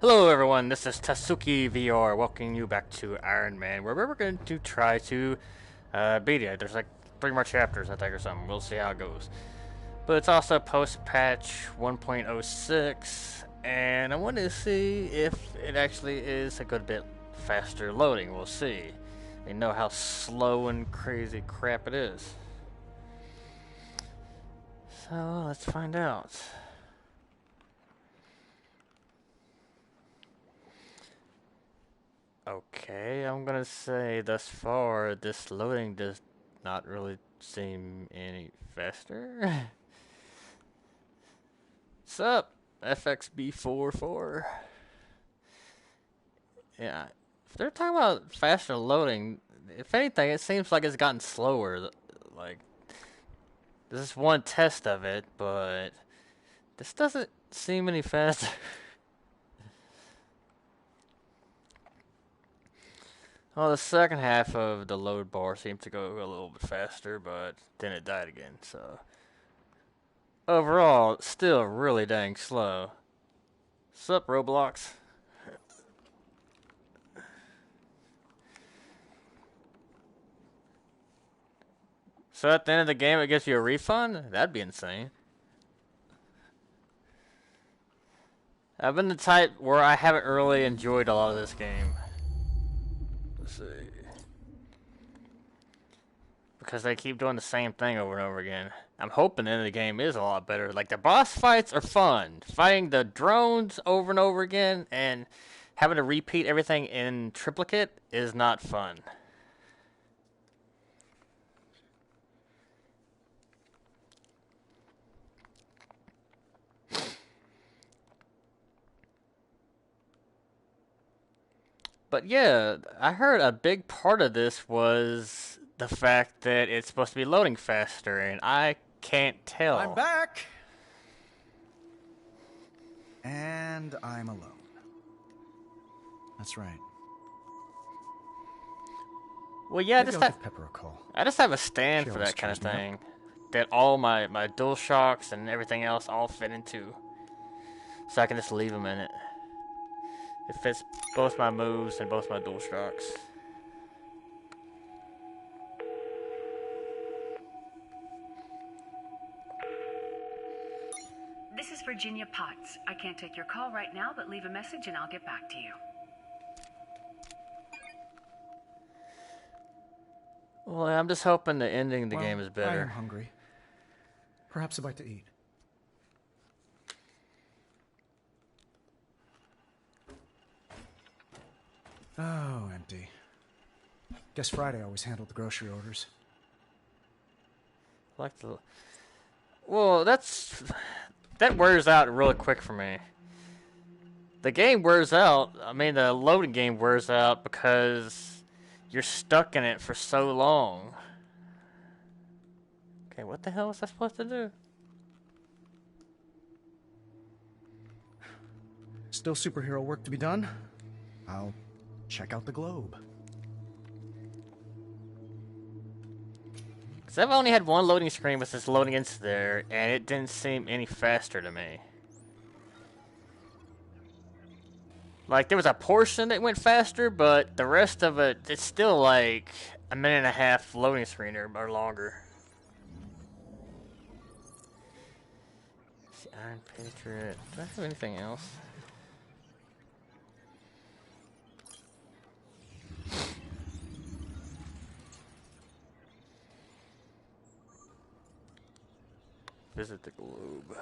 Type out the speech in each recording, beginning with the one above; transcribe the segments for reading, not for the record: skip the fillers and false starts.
Hello everyone, this is Tatsuki VR, welcoming you back to Iron Man, where we're going to try to beat it. There's like 3 more chapters, I think, or something. We'll see how it goes. But it's also post-patch 1.06, and I wanted to see if it actually is a good bit faster loading. We'll see. You know how slow and crazy crap it is. So, let's find out. Okay, I'm gonna say thus far this loading does not really seem any faster. Sup, FXB44. Yeah, if they're talking about faster loading, if anything, it seems like it's gotten slower. Like, this is one test of it, but this doesn't seem any faster. Well, the second half of the load bar seemed to go a little bit faster, but then it died again, so... Overall, still really dang slow. Sup, Roblox? So at the end of the game it gives you a refund? That'd be insane. I've been the type where I haven't really enjoyed a lot of this game. Let's see. Because they keep doing the same thing over and over again. I'm hoping the end of the game is a lot better. Like, the boss fights are fun. Fighting the drones over and over again and having to repeat everything in triplicate is not fun. But yeah, I heard a big part of this was the fact that it's supposed to be loading faster, and I can't tell. I'm back! And I'm alone. That's right. Well, yeah, Maybe I'll give Pepper a call. I just have a stand She for always that kind of cheers me thing. That all my dual shocks and everything else all fit into. So I can just leave them in it. It fits both my moves and both my dual shocks. This is Virginia Potts. I can't take your call right now, but leave a message and I'll get back to you. Well, I'm just hoping the ending of the game is I better. am hungry. Perhaps a bite to eat. Oh, empty. Guess Friday always handled the grocery orders. Like the... Well, that wears out really quick for me. The game wears out. I mean, the loading game wears out because you're stuck in it for so long. Okay, what the hell was I supposed to do? Still superhero work to be done? I'll check out the globe. Because I've only had one loading screen with this loading into there, and it didn't seem any faster to me. Like, there was a portion that went faster, but the rest of it, it's still like a minute and a half loading screen or longer. Let's see, Iron Patriot. Do I have anything else? Visit the globe.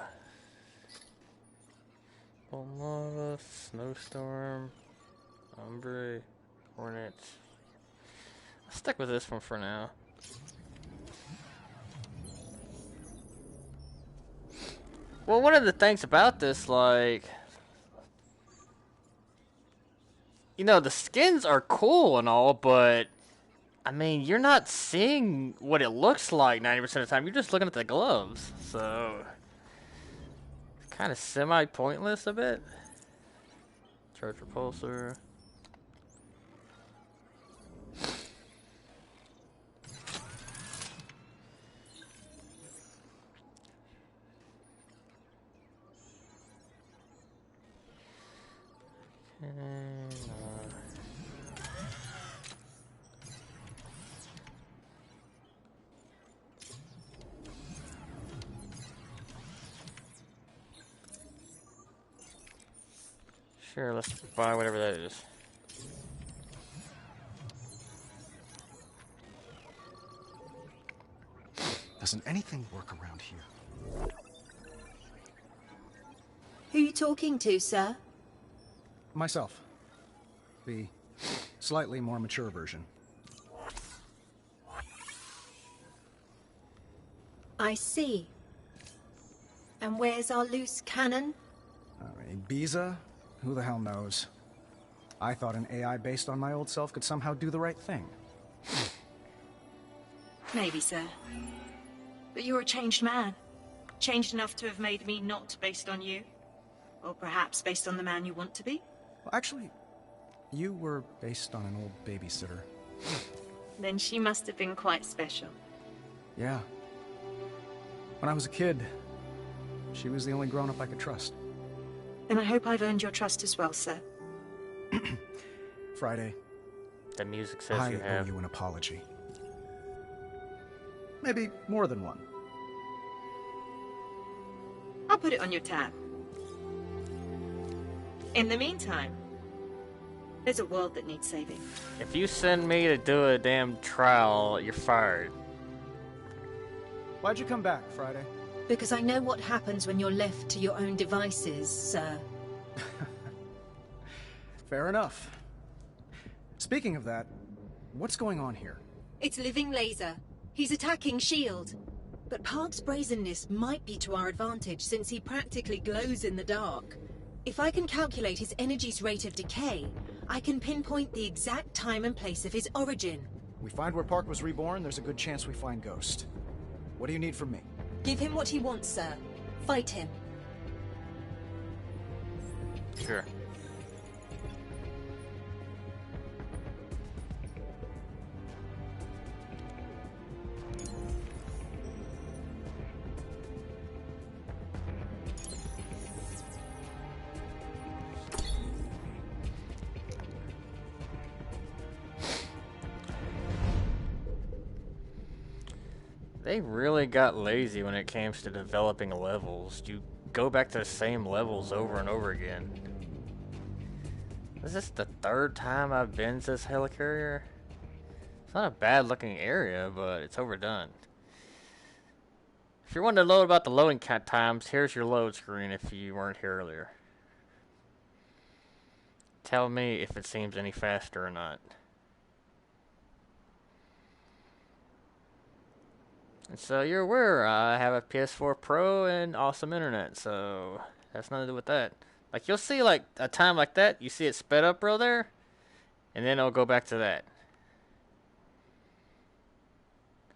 Lava, snowstorm, ombre, hornet. I'll stick with this one for now. Well, one of the things about this, like, you know, the skins are cool and all, but I mean, you're not seeing what it looks like 90% of the time. You're just looking at the gloves, so it's kind of semi-pointless a bit. Charge repulsor. And, sure, let's buy whatever that is. Doesn't anything work around here? Who are you talking to, sir? Myself. The slightly more mature version. I see. And where's our loose cannon? Ibiza? Who the hell knows? I thought an AI based on my old self could somehow do the right thing. Maybe, sir. But you're a changed man. Changed enough to have made me not based on you. Or perhaps based on the man you want to be. Well, actually, you were based on an old babysitter. Then she must have been quite special. Yeah. When I was a kid, she was the only grown-up I could trust. And I hope I've earned your trust as well, sir. Friday, The music says I you owe have. you an apology. Maybe more than one. I'll put it on your tab. In the meantime, there's a world that needs saving. If you send me to do a damn trial, you're fired. Why'd you come back, Friday? Because I know what happens when you're left to your own devices, sir. Fair enough. Speaking of that, what's going on here? It's Living Laser. He's attacking S.H.I.E.L.D. But Park's brazenness might be to our advantage since he practically glows in the dark. If I can calculate his energy's rate of decay, I can pinpoint the exact time and place of his origin. We find where Park was reborn, there's a good chance we find Ghost. What do you need from me? Give him what he wants, sir. Fight him. Sure. They really got lazy when it came to developing levels. You go back to the same levels over and over again. Is this the third time I've been to this helicarrier? It's not a bad looking area, but it's overdone. If you're wanting to load about the loading times, here's your load screen if you weren't here earlier. Tell me if it seems any faster or not. And so you're aware I have a PS4 Pro and awesome internet, so that's nothing to do with that. Like you'll see like a time like that, you see it sped up real there, and then it'll go back to that.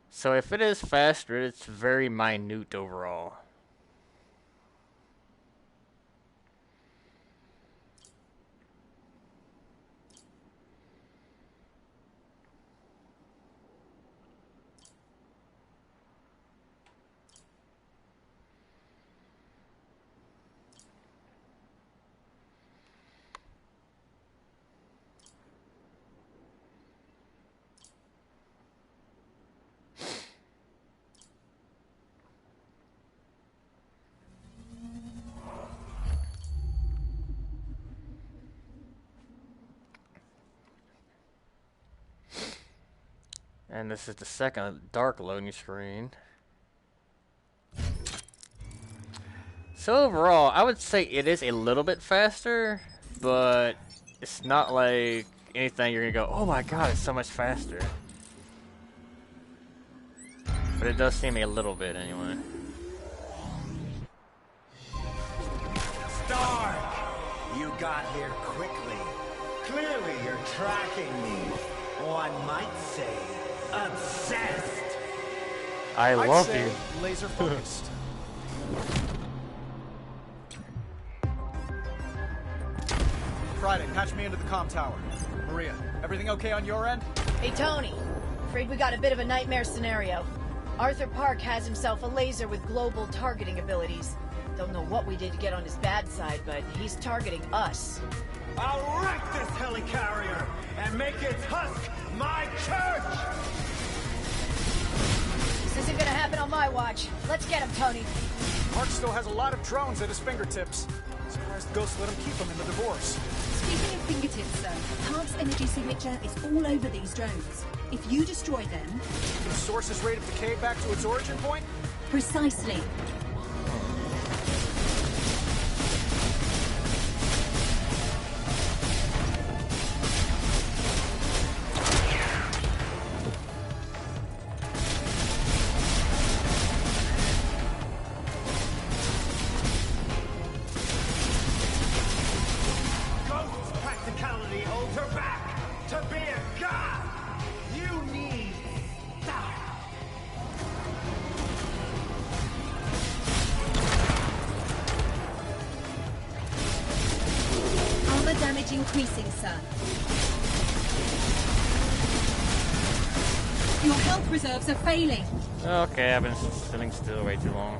So if it is faster, it's very minute overall. And this is the second dark loading screen. So overall, I would say it is a little bit faster, but it's not like anything you're gonna go, oh my god, it's so much faster. But it does seem a little bit anyway. Stark! You got here quickly. Clearly you're tracking me. One might say, obsessed. I love I'd say you. laser focused. Friday, patch me into the comm tower. Maria, everything okay on your end? Hey, Tony. Afraid we got a bit of a nightmare scenario. Arthur Park has himself a laser with global targeting abilities. Don't know what we did to get on his bad side, but he's targeting us. I'll wreck this helicarrier and make its husk my church! This isn't gonna happen on my watch. Let's get him, Tony. Mark still has a lot of drones at his fingertips. Surprised the Ghost let him keep them in the divorce. Speaking of fingertips, sir, Park's energy signature is all over these drones. If you destroy them... The source's rate of decay back to its origin point? Precisely. Damage increasing, sir. Your health reserves are failing. Okay, I've been sitting still way too long.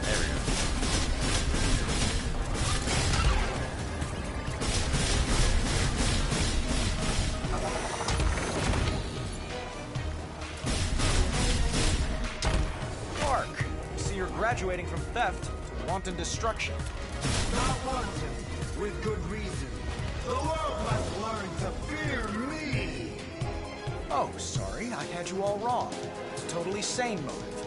There we go. Graduating from theft to wanton destruction. Not wanton, with good reason. The world must learn to fear me! Oh, sorry, I had you all wrong. It's a totally sane motive.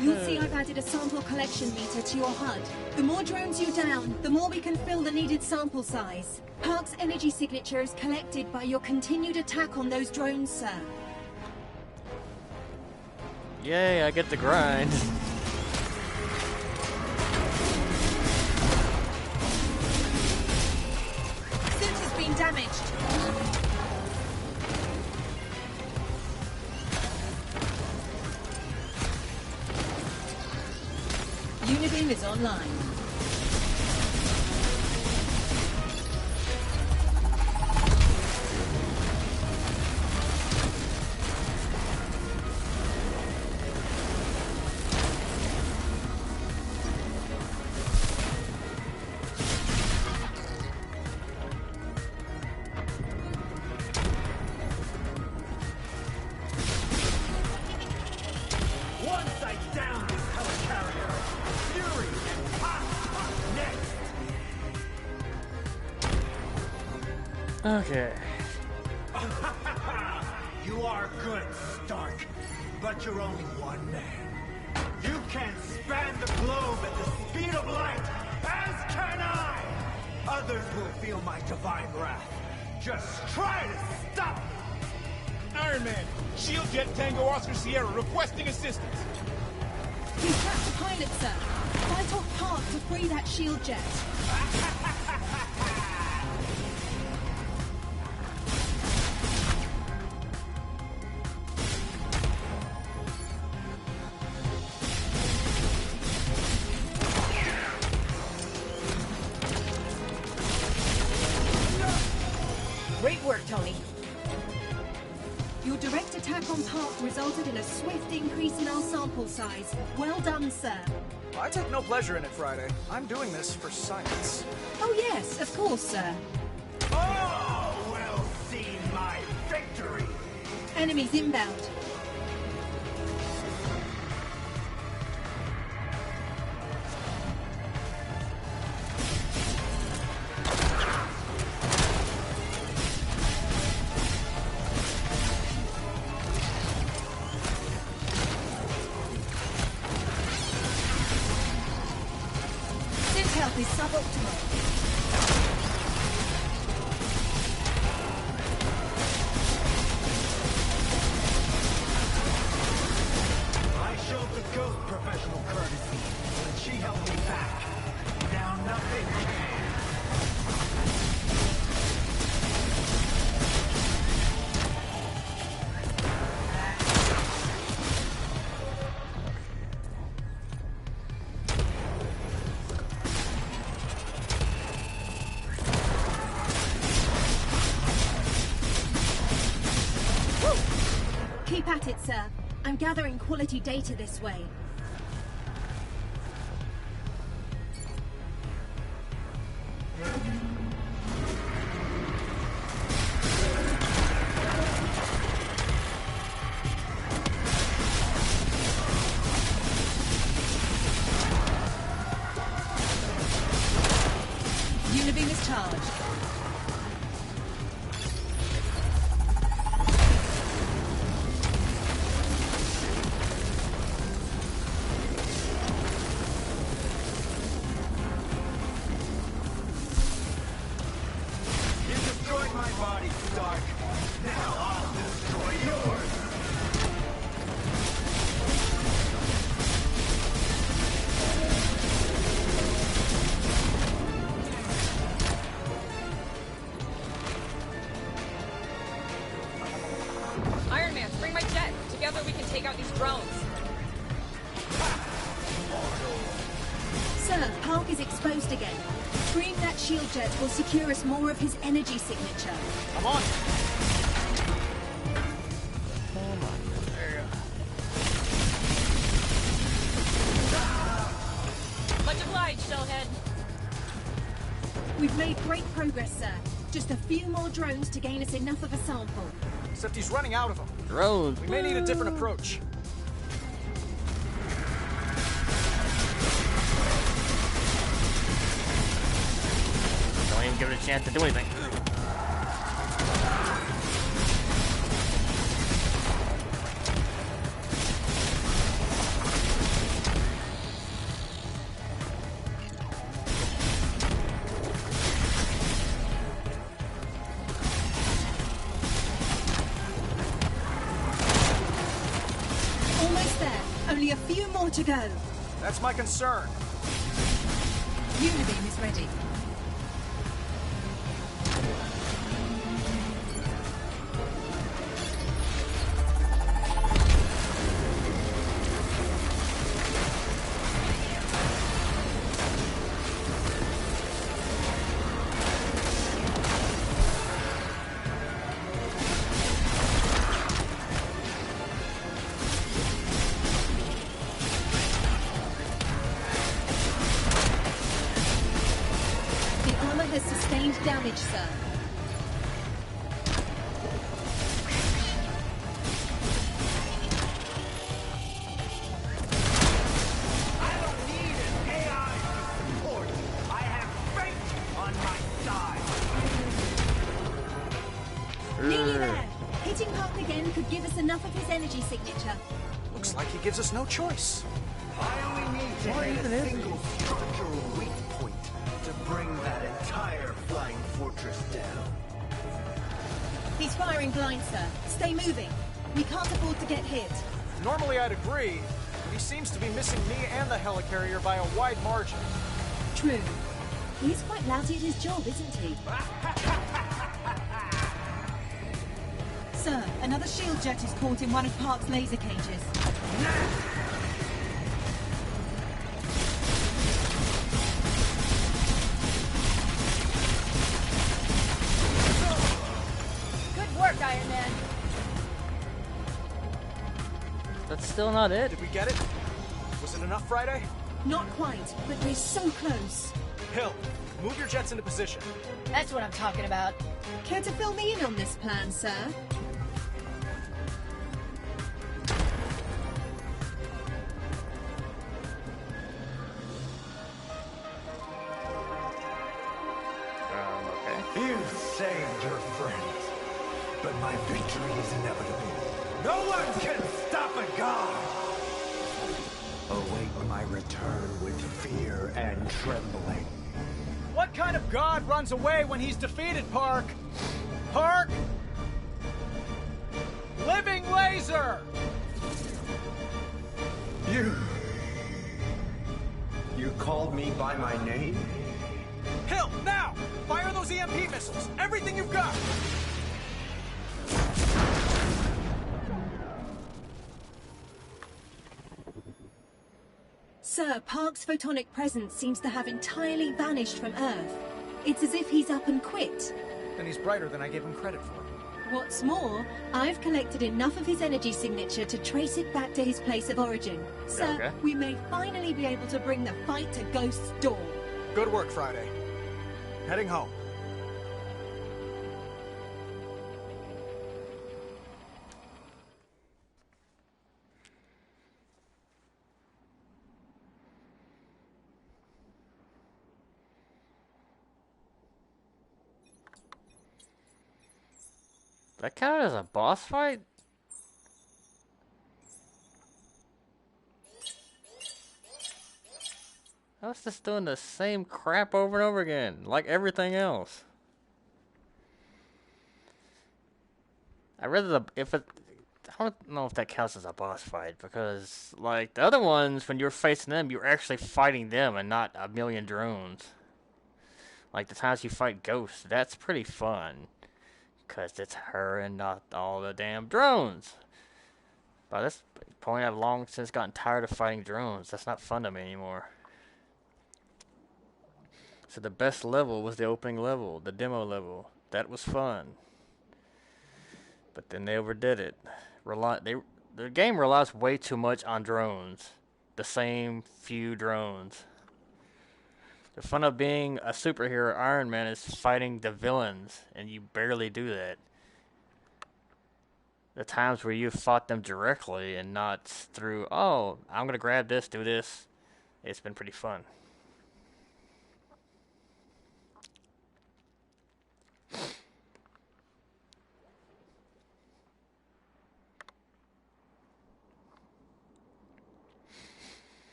You'll see I've added a sample collection meter to your HUD. The more drones you down, the more we can fill the needed sample size. Park's energy signature is collected by your continued attack on those drones, sir. Yay, I get the grind. Suit has been damaged. Unibeam is online. Okay. You are good, Stark, but you're only one man. You can span the globe at the speed of light, as can I! Others will feel my divine wrath. Just try to stop me! Iron Man, Shield Jet Tango Oscar Sierra requesting assistance. You've trapped the pilot, sir. Fight off Park to free that shield jet. Great work, Tony. Your direct attack on Park resulted in a swift increase in our sample size. Well done, sir. I take no pleasure in it, Friday. I'm doing this for science. Oh yes, of course, sir. Oh, we'll see my victory! Enemies inbound. Health is suboptimal. Keep at it, sir. I'm gathering quality data this way. Unibeam is charged. You destroyed my body, Stark. Now I'll destroy yours. Iron Man, bring my jet. Together we can take out these drones. Sir, Park is exposed again. Freeing that shield jet will secure us more of his energy signature. I'm on. Much obliged, Shellhead. We've made great progress, sir. Just a few more drones to gain us enough of a sample. Except he's running out of them. Drones. We may need a different approach. Don't even give it a chance to do anything. Almost there. Only a few more to go. That's my concern. Unibeam is ready. The armor has sustained damage, sir. I don't need an AI support. I have fate on my side. Nearly there. Hitting Park again could give us enough of his energy signature. Looks like he gives us no choice. I only need to hit a single structural weak point to bring that entire flying fortress down. He's firing blind, sir. Stay moving. We can't afford to get hit. Normally I'd agree, but he seems to be missing me and the helicarrier by a wide margin. True. He's quite lousy at his job, isn't he? Sir, another shield jet is caught in one of Park's laser cages. Good work, Iron Man. That's still not it. Did we get it? Was it enough Friday? Not quite, but we're so close. Hill, move your jets into position. That's what I'm talking about. Care to fill me in on this plan, sir? Okay. You saved your friends, but my victory is inevitable. No one can stop a god! Await my return with fear and trembling. What kind of god runs away when he's defeated, Park? Park? Living laser! You called me by my name? Hill, now! Fire those EMP missiles! Everything you've got! Sir, Park's photonic presence seems to have entirely vanished from Earth. It's as if he's up and quit. And he's brighter than I gave him credit for. What's more, I've collected enough of his energy signature to trace it back to his place of origin. So, Okay. we may finally be able to bring the fight to Ghost's door. Good work, Friday. Heading home. That counted as a boss fight? I was just doing the same crap over and over again, like everything else. I rather if it. I don't know if that counts as a boss fight because, like the other ones, when you're facing them, you're actually fighting them and not a million drones. Like the times you fight ghosts, that's pretty fun. Because it's her and not all the damn drones. By this point, I've long since gotten tired of fighting drones. That's not fun to me anymore. So the best level was the opening level, the demo level. That was fun. But then they overdid it. The game relies way too much on drones. The same few drones. The fun of being a superhero Iron Man is fighting the villains, and you barely do that. The times where you fought them directly and not through, oh, I'm going to grab this, do this, it's been pretty fun.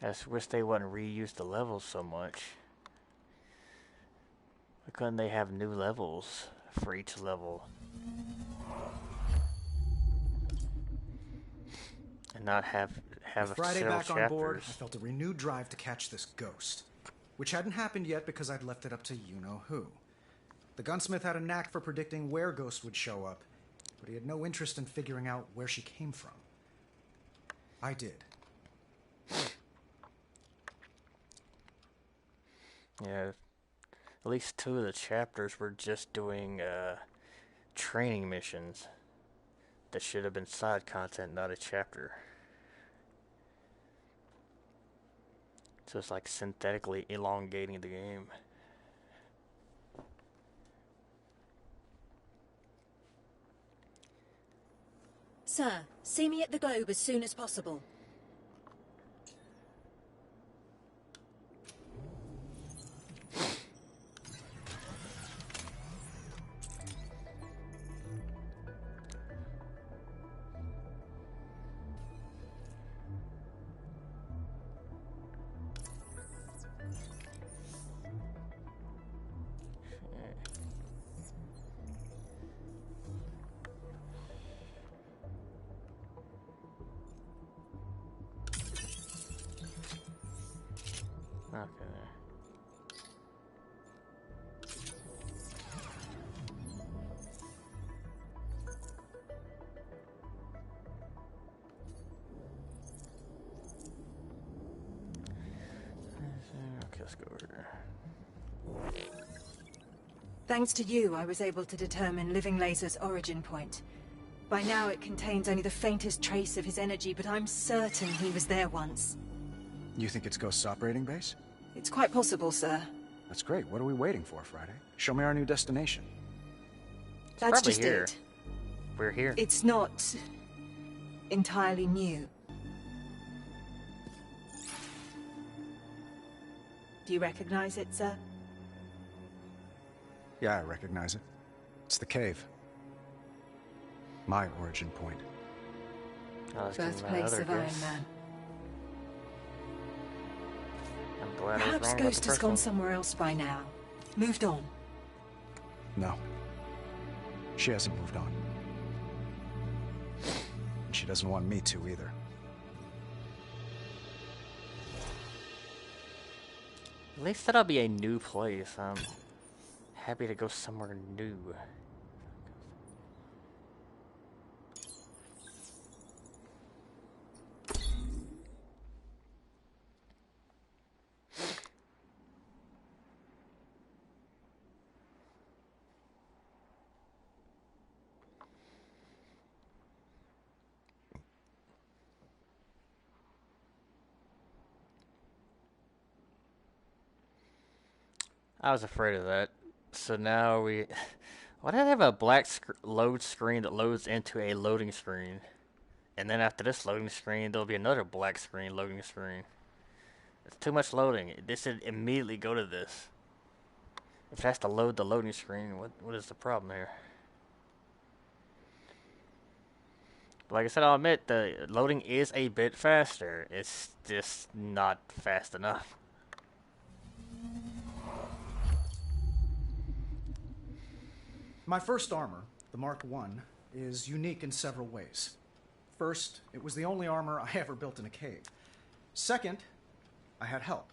I just wish they wouldn't reuse the levels so much. Why couldn't they have new levels for each level? And not have With Friday several back chapters. on board, I felt a renewed drive to catch this ghost, which hadn't happened yet because I'd left it up to you-know-who. The Gunsmith had a knack for predicting where Ghost would show up, but he had no interest in figuring out where she came from. I did. Yeah, at least 2 of the chapters were just doing training missions that should have been side content, not a chapter. So it's like synthetically elongating the game. Sir, see me at the Globe as soon as possible. Okay. Okay, let's go over here. Thanks to you, I was able to determine Living Laser's origin point. By now it contains only the faintest trace of his energy, but I'm certain he was there once. You think it's Ghost's operating base? It's quite possible, sir. That's great. What are we waiting for, Friday? Show me our new destination. That's probably just here. it. We're here. It's not entirely new. Do you recognize it, sir? Yeah, I recognize it. It's the cave. My origin point. Oh, let's give him Birthplace another of Iron guess. Man. I'm glad I was Perhaps wrong about Ghost the has first gone one. somewhere else by now. Moved on. No. She hasn't moved on. And she doesn't want me to either. At least that'll be a new place. I'm happy to go somewhere new. I was afraid of that. So now we... Why did I have a black load screen that loads into a loading screen? And then after this loading screen, there'll be another black screen loading screen. It's too much loading. This should immediately go to this. If it has to load the loading screen, what is the problem here? But like I said, I'll admit, the loading is a bit faster. It's just not fast enough. My first armor, the Mark I, is unique in several ways. First, it was the only armor I ever built in a cave. Second, I had help.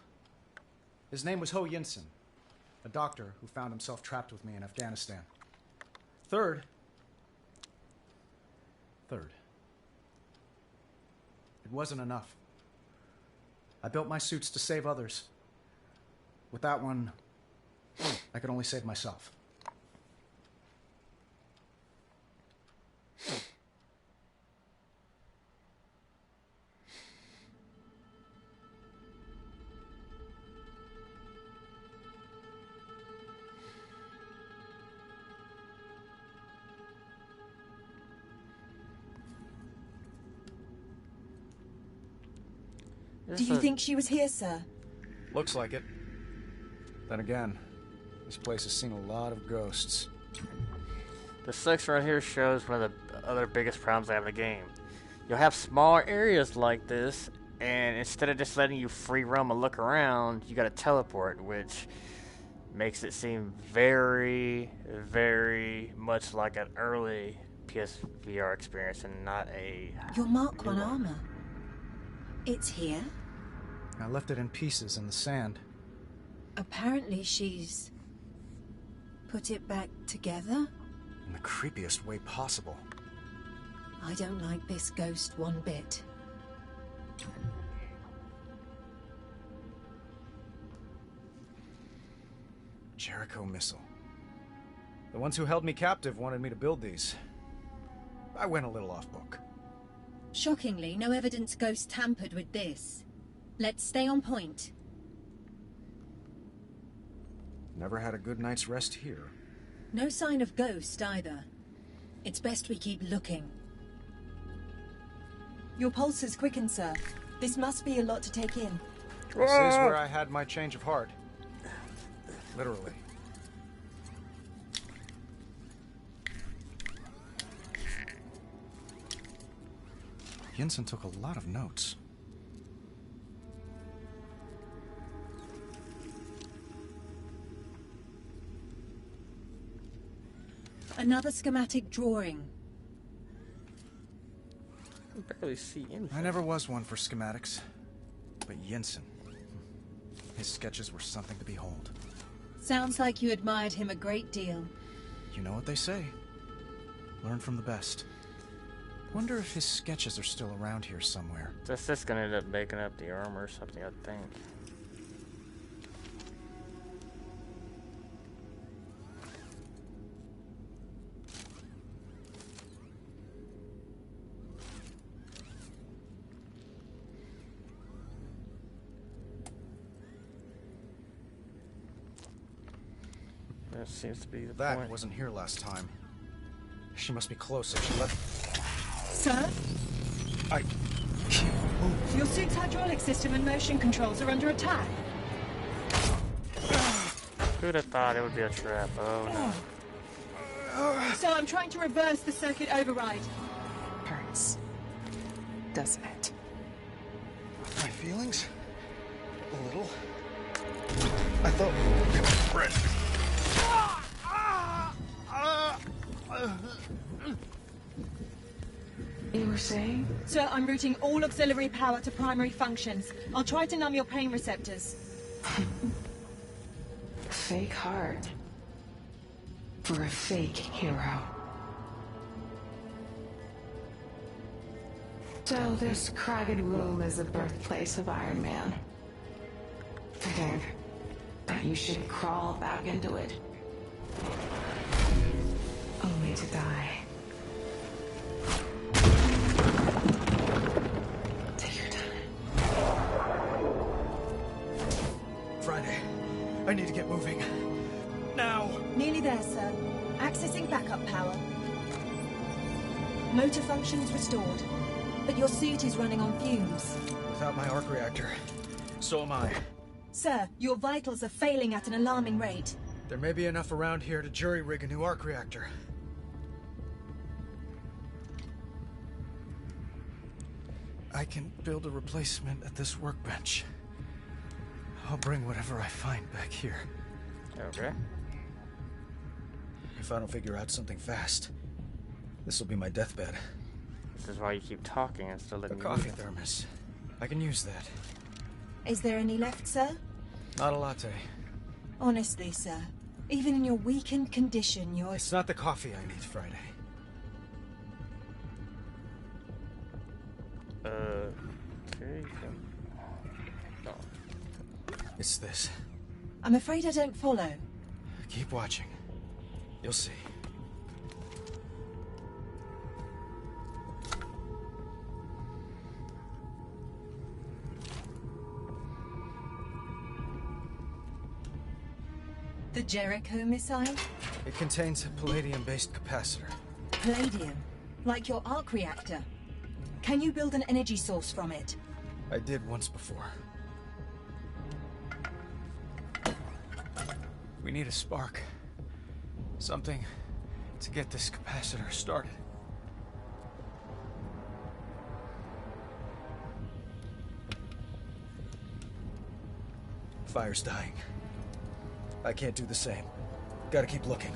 His name was Ho Yinsen, a doctor who found himself trapped with me in Afghanistan. Third, it wasn't enough. I built my suits to save others. With that one, I could only save myself. Do you think she was here, sir? Looks like it. Then again, this place has seen a lot of ghosts. The section right here shows one of the other biggest problems I have in the game. You'll have small areas like this, and instead of just letting you free roam and look around, you gotta teleport, which makes it seem very, very much like an early PSVR experience and not a... Your Mark 1 armor. It's here? I left it in pieces in the sand. Apparently she's... put it back together? In the creepiest way possible. I don't like this ghost one bit. Jericho missile. The ones who held me captive wanted me to build these. I went a little off book. Shockingly, no evidence ghosts tampered with this. Let's stay on point. Never had a good night's rest here. No sign of ghost either. It's best we keep looking. Your pulse has quickened, sir. This must be a lot to take in. This is where I had my change of heart. Literally. Yinsen took a lot of notes. Another schematic drawing. I can barely see anything. I never was one for schematics. But Yinsen, his sketches were something to behold. Sounds like you admired him a great deal. You know what they say. Learn from the best. Wonder if his sketches are still around here somewhere. That's just gonna end up making up the armor or something, I think. That seems to be the point. That wasn't here last time. She must be close if she left. Sir? I can't move. Your suit's hydraulic system and motion controls are under attack. Who'd have thought it would be a trap? Oh no. So I'm trying to reverse the circuit override. Hurts, doesn't it? My feelings? A little. I thought we were friends. You were saying? Sir, I'm routing all auxiliary power to primary functions. I'll try to numb your pain receptors. Fake heart. For a fake hero. So this cragged womb is the birthplace of Iron Man. Figured that you should crawl back into it. Only to die. Take your time. Friday. I need to get moving. backup power. Motor functions restored, but your suit is running on fumes. Without my arc reactor, so am I. Sir, your vitals are failing at an alarming rate. There may be enough around here to jury-rig a new arc reactor. I can build a replacement at this workbench. I'll bring whatever I find back here. Okay. If I don't figure out something fast, this will be my deathbed. This is why you keep talking instead of A letting me coffee read. thermos. I can use that. Is there any left, sir? Not a latte. Honestly, sir, even in your weakened condition, you're... It's not the coffee I need, Friday. Okay. No. It's this. I'm afraid I don't follow. Keep watching. You'll see. The Jericho missile? It contains a palladium-based capacitor. Palladium? Like your arc reactor? Can you build an energy source from it? I did once before. We need a spark. Something to get this capacitor started. Fire's dying. I can't do the same. Gotta keep looking.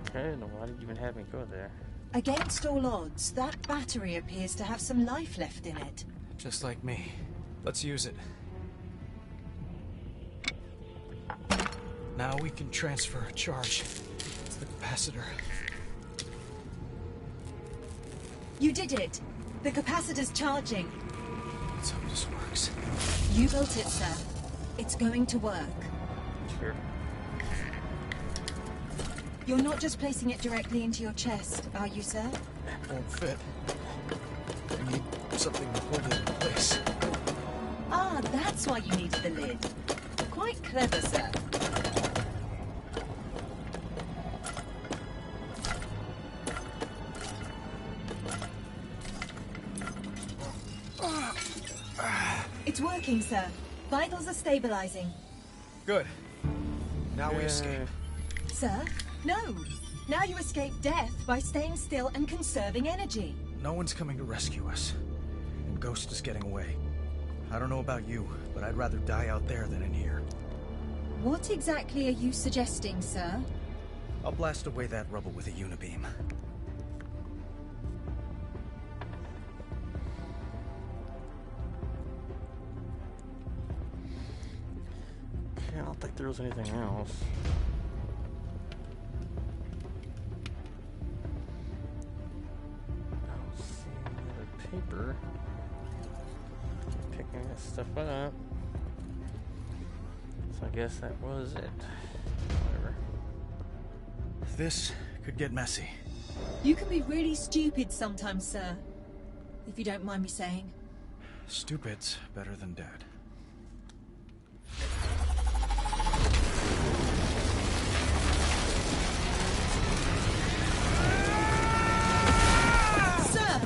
Okay, then why did you even have me go there? Against all odds, that battery appears to have some life left in it. Just like me. Let's use it. Now we can transfer a charge to the capacitor. You did it! The capacitor's charging. Let's hope this works. You built it, sir. It's going to work. Sure. You're not just placing it directly into your chest, are you, sir? Won't fit. I need something to hold it in place. Ah, that's why you needed the lid. Quite clever, sir. It's working, sir. Vitals are stabilizing. Good. Now we escape. Sir? No! Now you escape death by staying still and conserving energy. No one's coming to rescue us. And Ghost is getting away. I don't know about you, but I'd rather die out there than in here. What exactly are you suggesting, sir? I'll blast away that rubble with a unibeam. Okay, I don't think there was anything else. I don't see any other paper. Picking this stuff up. So I guess that was it. Whatever. This could get messy. You can be really stupid sometimes, sir. If you don't mind me saying. Stupid's better than dead. Sir!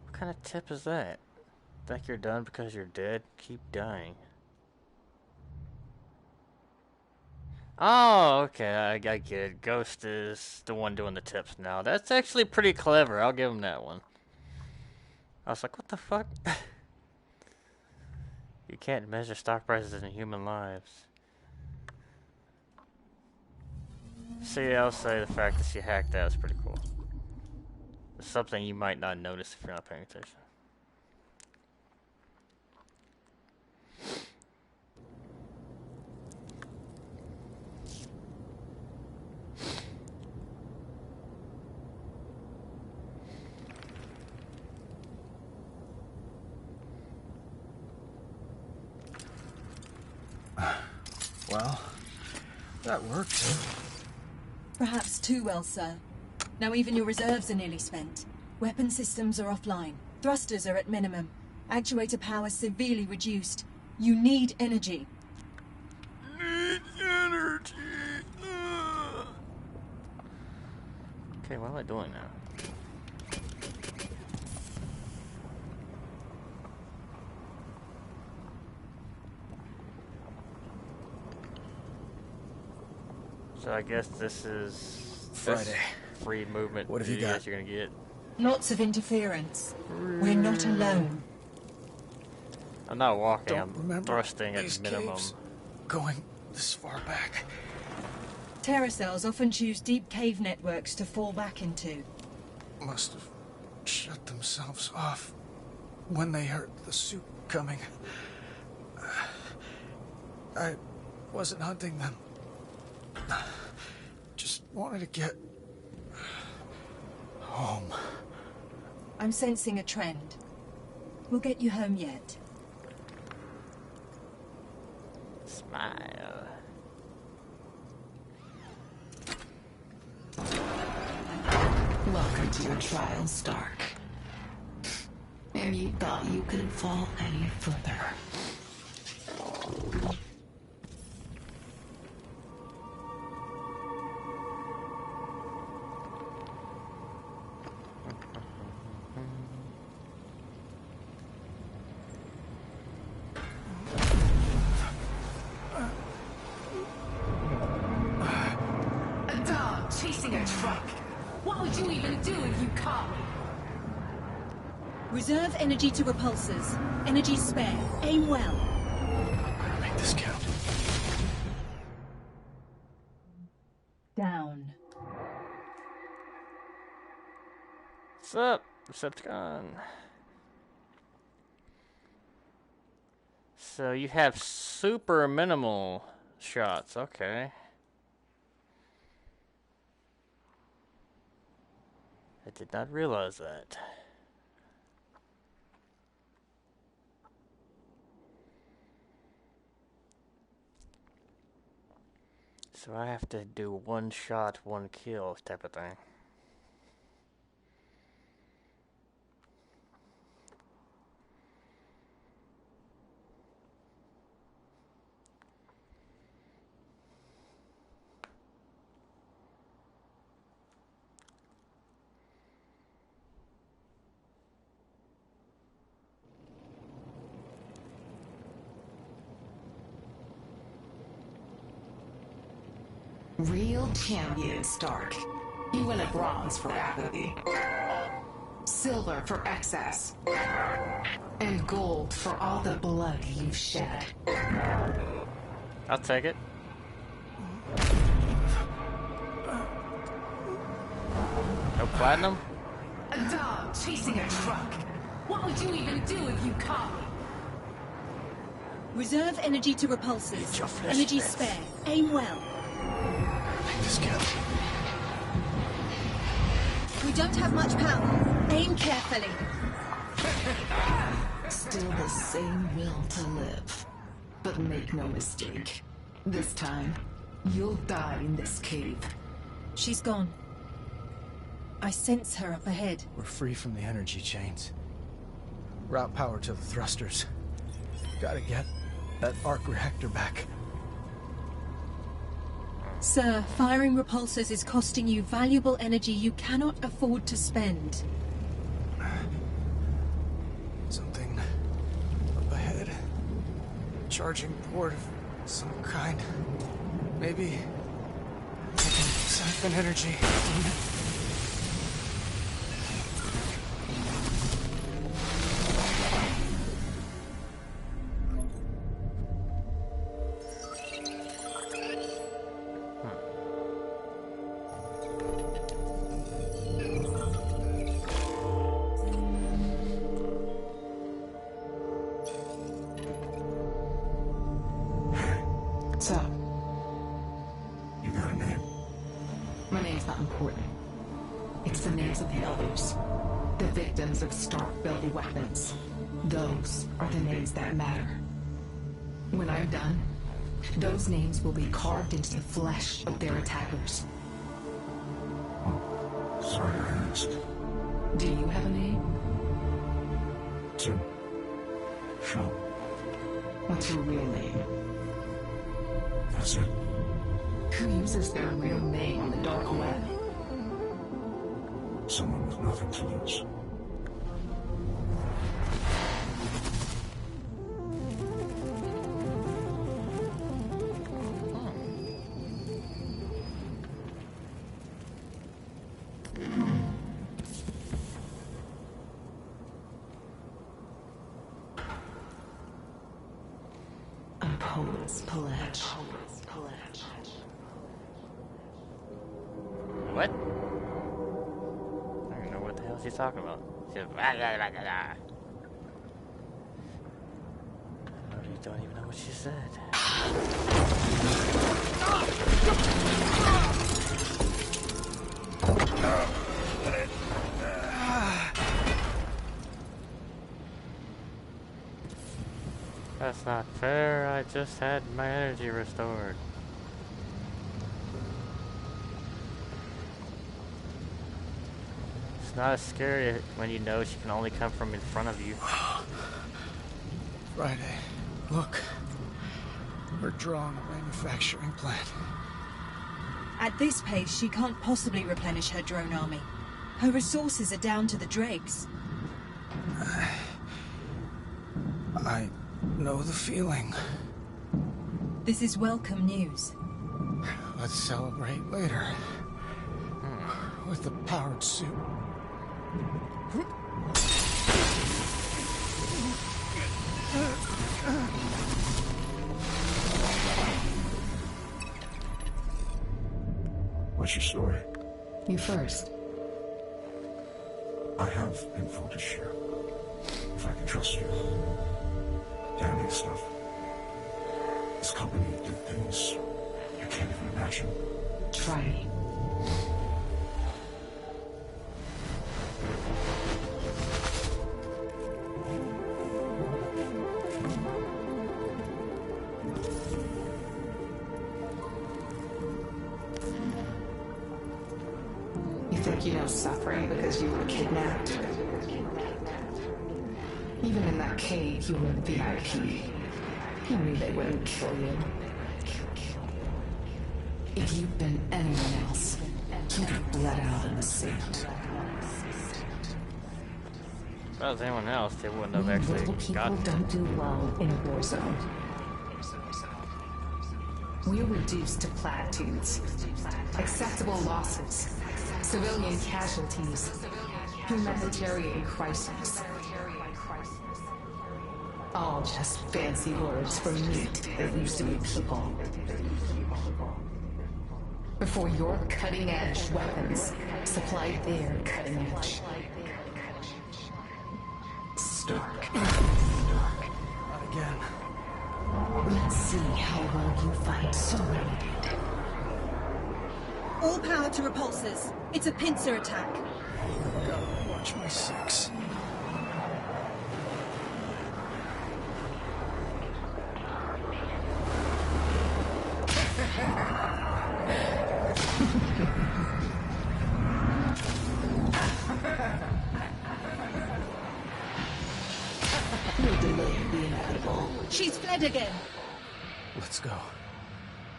What kind of tip is that? Think you're done because you're dead? Keep dying. Oh, okay, I get it. Ghost is the one doing the tips now. That's actually pretty clever. I'll give him that one. I was like, what the fuck? You can't measure stock prices in human lives. See, I'll say the fact that she hacked that is pretty cool. It's something you might not notice if you're not paying attention. Well, that worked. Perhaps too well, sir. Now even your reserves are nearly spent. Weapon systems are offline. Thrusters are at minimum. Actuator power severely reduced. You need energy. Need energy. Okay, what am I doing now? So I guess this is Friday. Free movement. What have you got? You're gonna get. Lots of interference. We're not alone. I'm not walking. Don't I'm remember thrusting at these minimum. caves going this far back. Terracells often choose deep cave networks to fall back into. Must have shut themselves off when they heard the suit coming. I wasn't hunting them. Just wanted to get home. I'm sensing a trend. We'll get you home yet. Smile. Welcome to your trial, Stark. And you thought you couldn't fall any further. A dog chasing a truck. What would you even do if you caught me? Reserve energy to repulsors. Energy spare. Aim well. Better make this count. Down. What's up, Decepticon? So you have super minimal shots, okay. I did not realize that. So I have to do one shot, one kill type of thing. Real champion, Stark. You win a bronze for apathy, silver for excess, and gold for all the blood you've shed. I'll take it. No platinum? A dog chasing a truck. What would you even do if you caught me? Reserve energy to repulsors. Energy spare. Aim well. Make this count. We don't have much power. Aim carefully. Still the same will to live. But make no mistake. This time, you'll die in this cave. She's gone. I sense her up ahead. We're free from the energy chains. Route power to the thrusters. Gotta get that arc reactor back. Sir, firing repulsors is costing you valuable energy you cannot afford to spend. Something up ahead. Charging port of some kind. Maybe I can siphon energy. So, you got a name? My name's not important. It's the names of the elders. The victims of Stark-built weapons. Those are the names that matter. When I'm done, Those names will be carved into the flesh of their attackers. Oh, sorry I asked. Do you have a name? Tim. Shaw. What's your real name? That's it. Who uses their real name on the dark web? Someone with nothing to lose. A poet's pledge. What? I don't know what the hell she's talking about. She's blah, blah, blah, blah, blah. I don't even know what she said. That's not fair. I just had my energy restored. It's not as scary when you know she can only come from in front of you. Friday, look. We're drawing a manufacturing plant. At this pace, she can't possibly replenish her drone army. Her resources are down to the dregs. I know the feeling. This is welcome news. Let's celebrate later. With the powered suit. What's your story? You first. I have info to share. If I can trust you. Damning stuff. This company did things you can't even imagine. Try me. You think you know suffering because you were kidnapped? Even in that cave, you were VIP. You knew they wouldn't kill you. If you'd been anyone else, you'd have bled out in the sand. If I was anyone else, they wouldn't have actually People gotten don't do well in a war zone. We're reduced to platitudes, acceptable losses, civilian casualties, humanitarian crises. All just fancy words for meat that used to be people. Before your cutting-edge weapons supplied their cutting edge. Stark. Not again. Let's see how well you fight Serrated. All power to repulsors. It's a pincer attack. Gotta watch my six. We'll delay the inevitable. She's fled again. Let's go.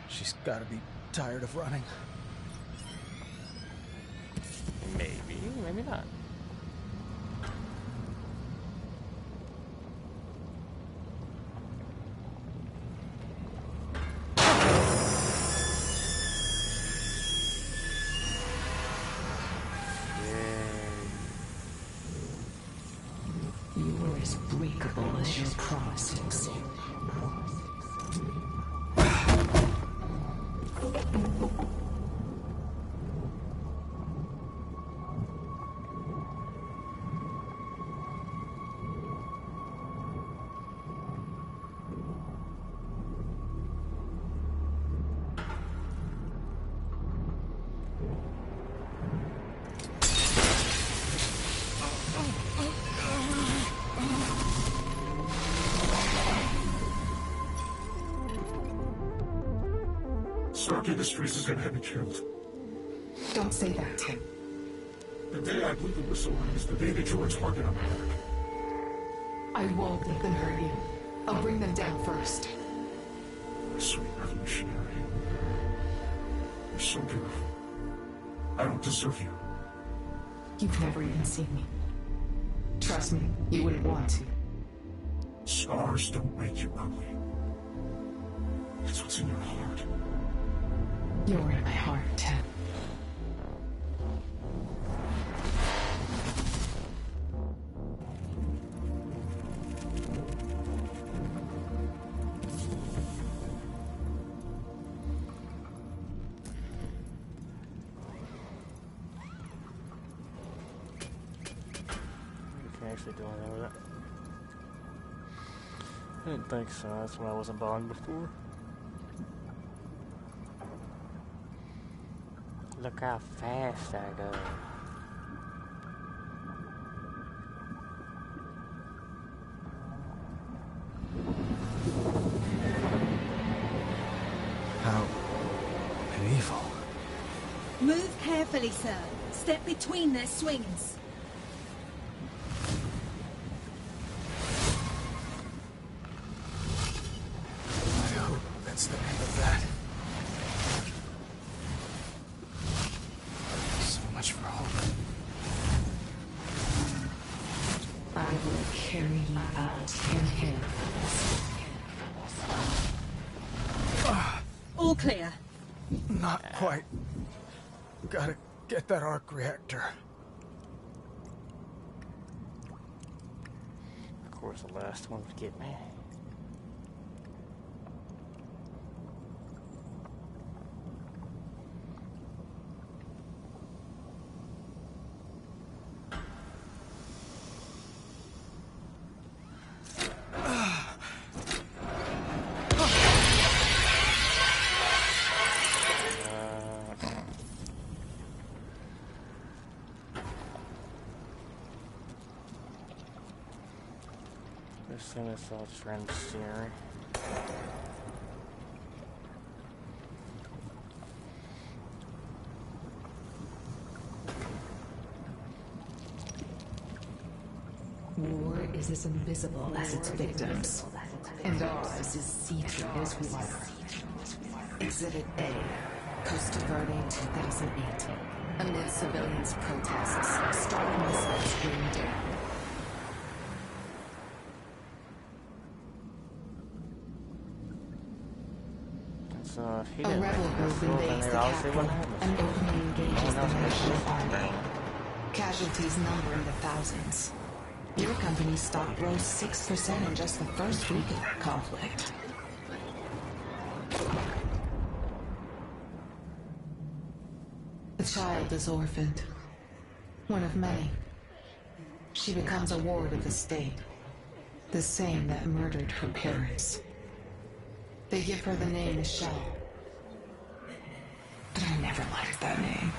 She's gotta be tired of running. Maybe, maybe not. You were as breakable as your promises. Stark Industries is gonna have me killed. Don't say that, Tim. The day I blew the whistle is the day the droids barking on my back. I won't let them hurt you. I'll bring them down first. My sweet revolutionary. You're so beautiful. I don't deserve you. You've never even seen me. Trust me, you wouldn't want to. Scars don't make you ugly. It's what's in your heart. You're in my heart, Tim. Actually do anything with it. I didn't think so. That's why I wasn't bothered before. Look how fast I go. How evil. Move carefully, sir. Step between their swings. That's the end of that. So much for hope. I will carry you out in him. All clear. Not quite. Gotta get that arc reactor. Of course, the last one would get me. As soon as I'll trend steering. War is as invisible as its victims, and ours is see-through as we are. Exhibit A, Costa Verde 2008. Amid civilians' protests, Stark missiles rained down. So if he A didn't rebel make group this rule, then invades they the obviously capital wouldn't have and this. openly engages the No one else national has army. Casualties number in the thousands. Your company's stock rose 6% in just the first week of the conflict. The child is orphaned. One of many. She becomes a ward of the state. The same that murdered her parents. They give her the name Michelle. But I never liked that name.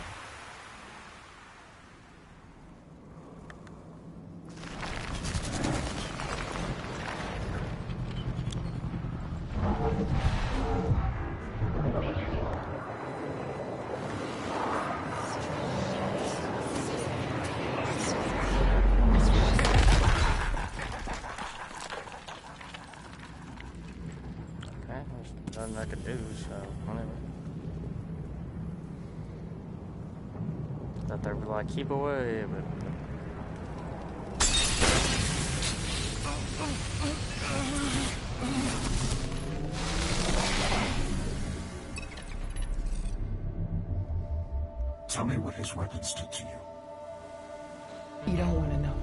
Nothing I could do, so whatever. Thought they were like, keep away, but. Tell me what his weapons did to you. You don't want to know.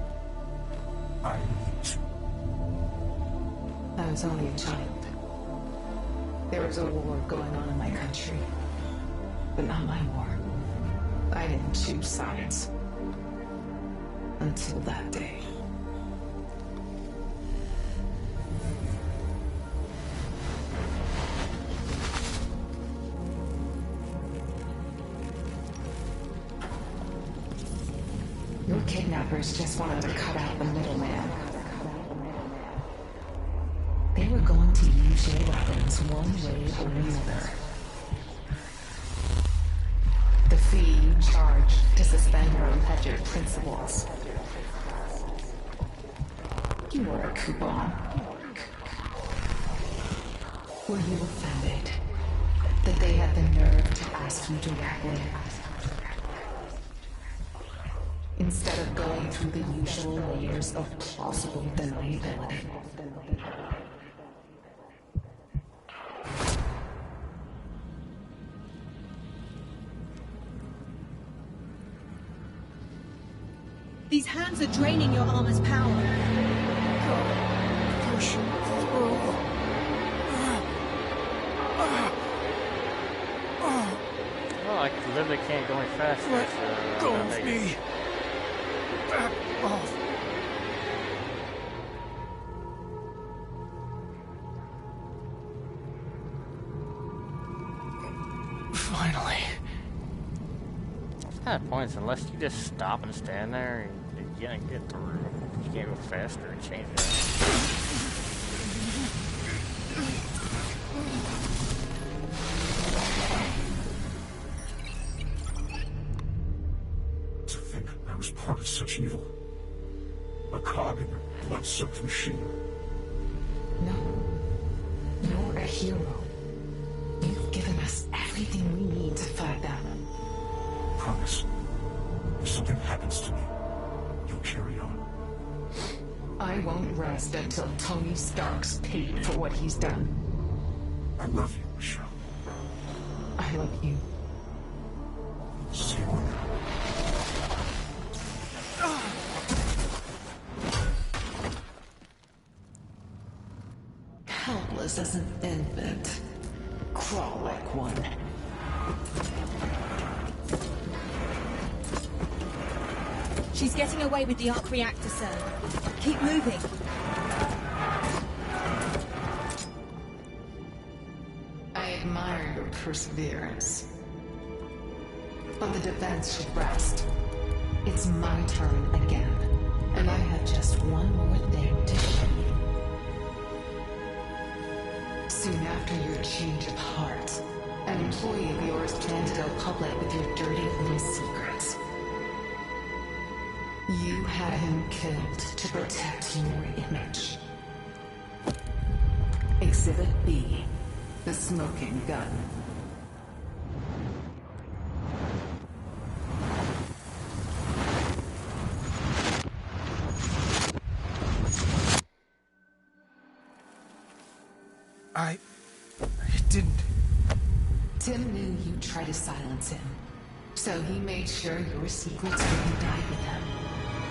I need to. I was only a child. There was a war going on in my country, but not my war. I didn't choose sides. Until that day. Your kidnappers just wanted to cut out the middleman. They were going to use your weapons one way or another. fee you charge to suspend your alleged principles. You were a coupon. Were you offended that they had the nerve to ask you directly? Instead of going through the usual layers of plausible deniability. These hands are draining your armor's power. Push through. Oh, I literally can't go any faster. Let go of me. Back off. Finally. It's kind of pointless unless you just stop and stand there and you can't get through. You can't go faster and change it. To think I was part of such evil. A cog in a blood-soaked machine. No. You're a hero. You've given us everything we need to fight them. Promise. If something happens to me, you'll carry on. I won't rest until Tony Stark's paid for what he's done. I love you, Michelle. I love you. See you later. Helpless as an infant. Crawl like one. She's getting away with the arc reactor, sir. Keep moving. I admire your perseverance. But the defense should rest. It's my turn again. And I have just one more thing to show you. Soon after your change of heart, an employee of yours planned to go public with your dirty little secrets. You had him killed to protect your image. Exhibit B, the smoking gun. I didn't. Tim knew you'd try to silence him, so he made sure your secrets wouldn't die with him.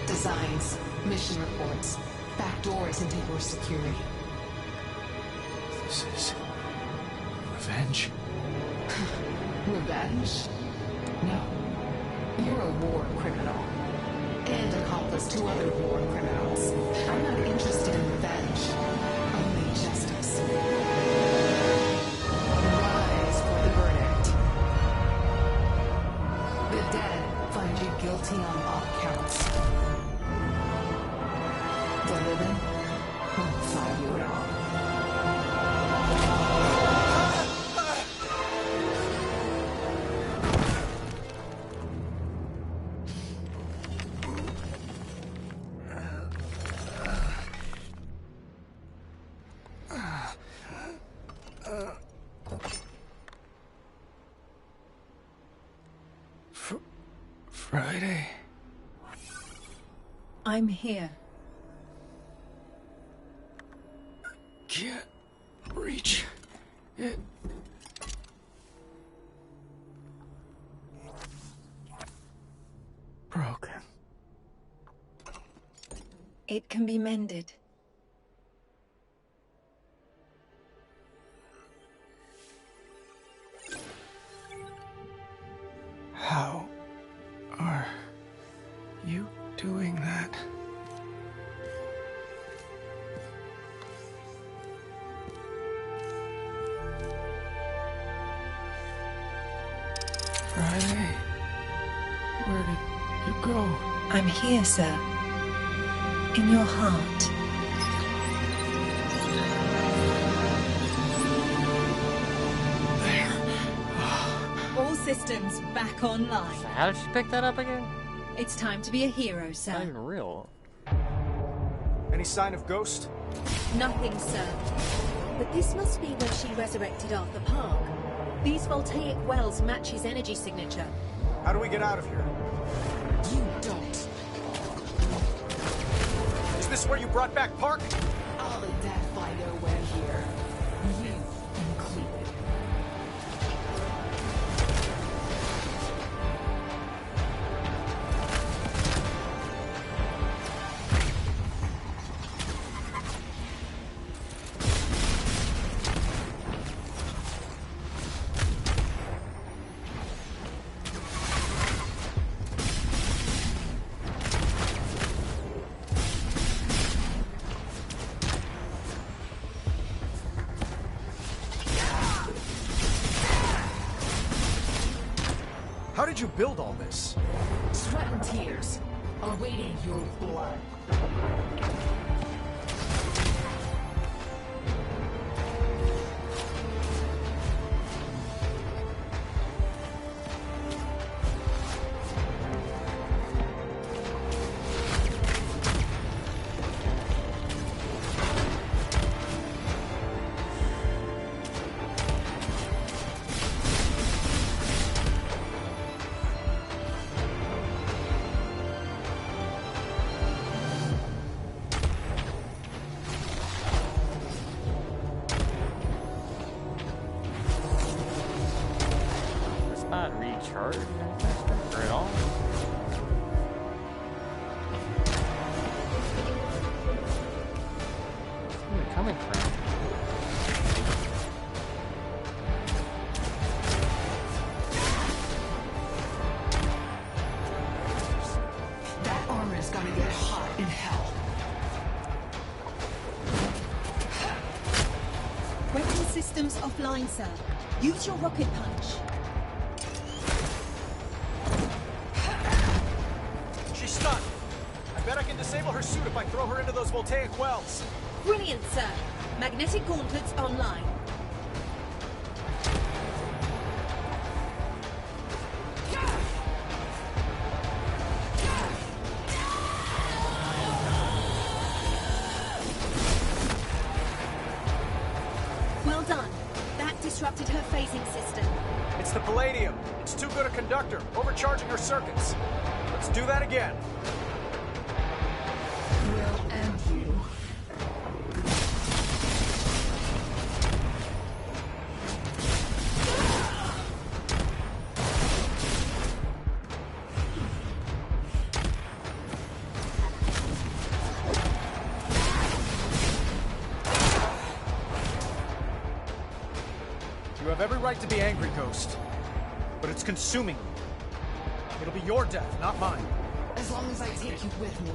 Designs, mission reports, backdoors into your security. This is revenge. Revenge? No. You're a war criminal. And accomplice to other war criminals. I'm not interested in revenge. Only justice. Rise for the verdict. The dead find you guilty on all counts. The living won't find you at all. Friday? I'm here. Can't reach it. Broken. It can be mended. How are you doing that? Friday? Where did you go? I'm here, sir. In your heart. There. All systems back online. So how did she pick that up again? It's time to be a hero, It's not sir. even real. Any sign of Ghost? Nothing, sir. But this must be where she resurrected Arthur Park. These voltaic wells match his energy signature. How do we get out of here? You don't. Is this where you brought back Park? All the dead fly nowhere here. You included. How did you build all this? Sweat and tears, awaiting your blood. Not recharged or at all. Where are we coming from? That armor is gonna get hot in hell. Weapon systems offline, sir. Use your rocket punch. She's stunned. I bet I can disable her suit if I throw her into those voltaic wells. Brilliant, sir. Magnetic gauntlets online. Well done. That disrupted her phasing system. It's the palladium. It's too good a conductor, overcharging her circuits. Let's do that again. Will end you. You have every right to be angry, Ghost. But it's consuming you. It'll be your death, not mine. As long as I take you with me.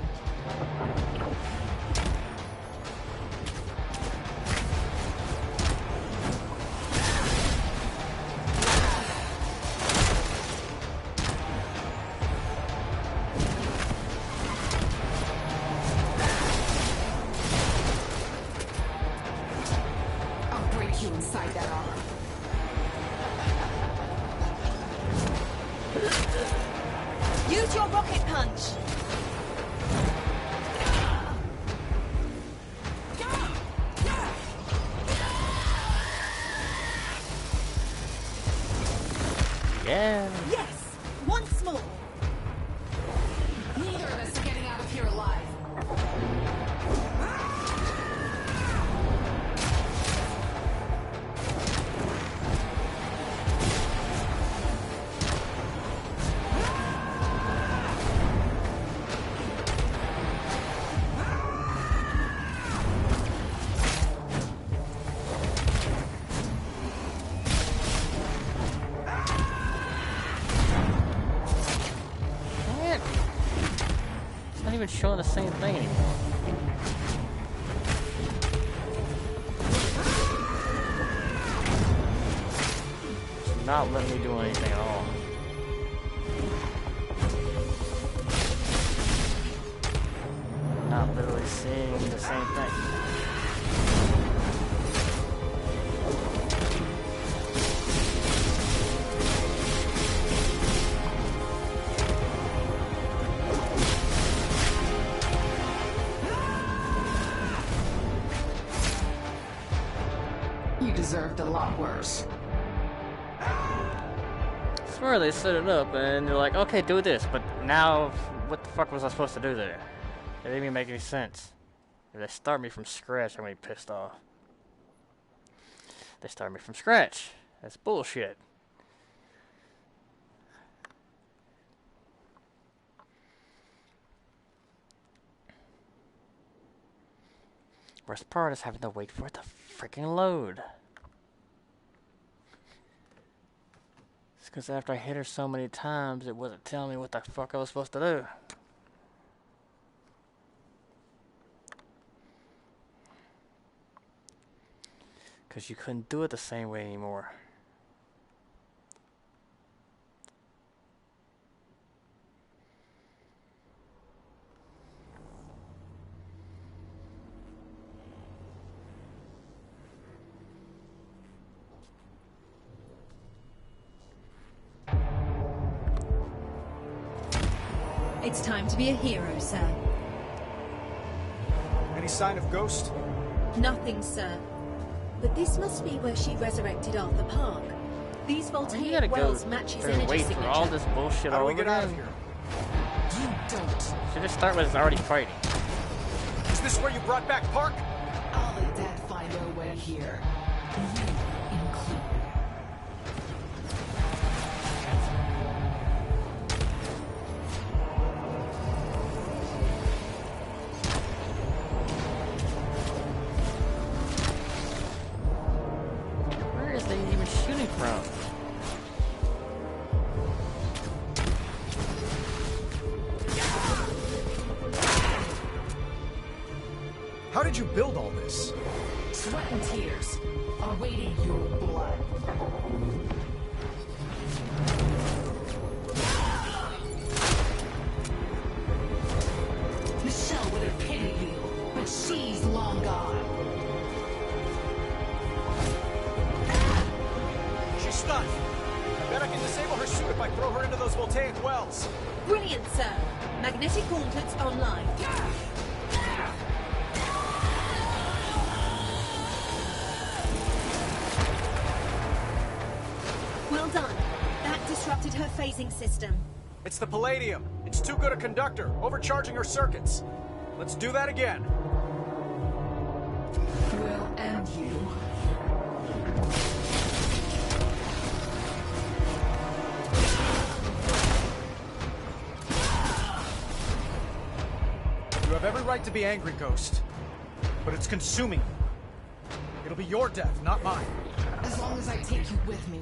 I'll break you inside that armor. Use your rocket punch. Yeah. Yes. Once more. Neither of us are getting out of here alive. It's not even showing the same thing anymore. It's not letting me do anything at all. Not literally seeing the same thing. You deserved a lot worse. I swear they set it up and they're like, okay, do this, but now, what the fuck was I supposed to do there? It didn't even make any sense. If they start me from scratch, I'm gonna be pissed off. They start me from scratch. That's bullshit. Worst part is having to wait for it to freaking load. It's because after I hit her so many times, it wasn't telling me what the fuck I was supposed to do. Because you couldn't do it the same way anymore. It's time to be a hero, sir. Any sign of Ghost? Nothing, sir. But this must be where she resurrected Arthur Park. These voltaic wells match his energy wait signature. for all this bullshit How do all we over get out of again? here? You don't. Should just start with us already fighting. Is this where you brought back Park? I'll let Dad find our way here. You included. Where is they even shooting from? How did you build all this? Sweat and tears, awaiting your blood. Michelle would have pitied you, but she's long gone. She's stunned. I bet I can disable her suit if I throw her into those voltaic wells. Brilliant, sir. Magnetic gauntlets online. Well done. That disrupted her phasing system. It's the palladium. It's too good a conductor, overcharging her circuits. Let's do that again. We'll end you. You have every right to be angry, Ghost. But it's consuming you. It'll be your death, not mine. As long as I take you with me.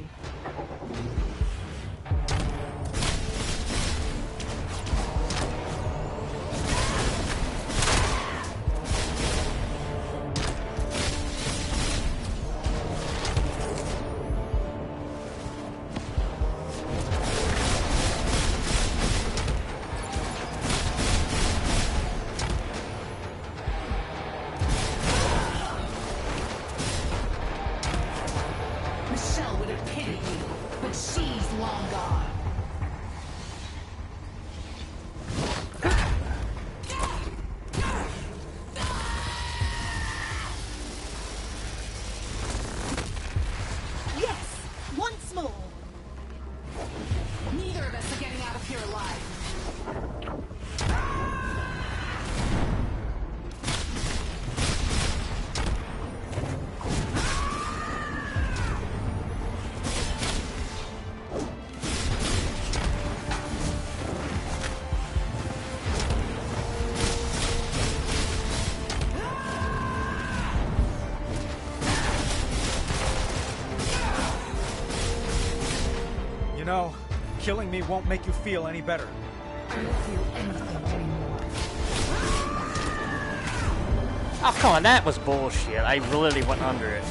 Michelle would have pitied you, but she's long gone. Yes! Once more! Neither of us are getting out of here alive. You know, killing me won't make you feel any better. I don't feel anything anymore. Oh, come on, that was bullshit. I literally went under it.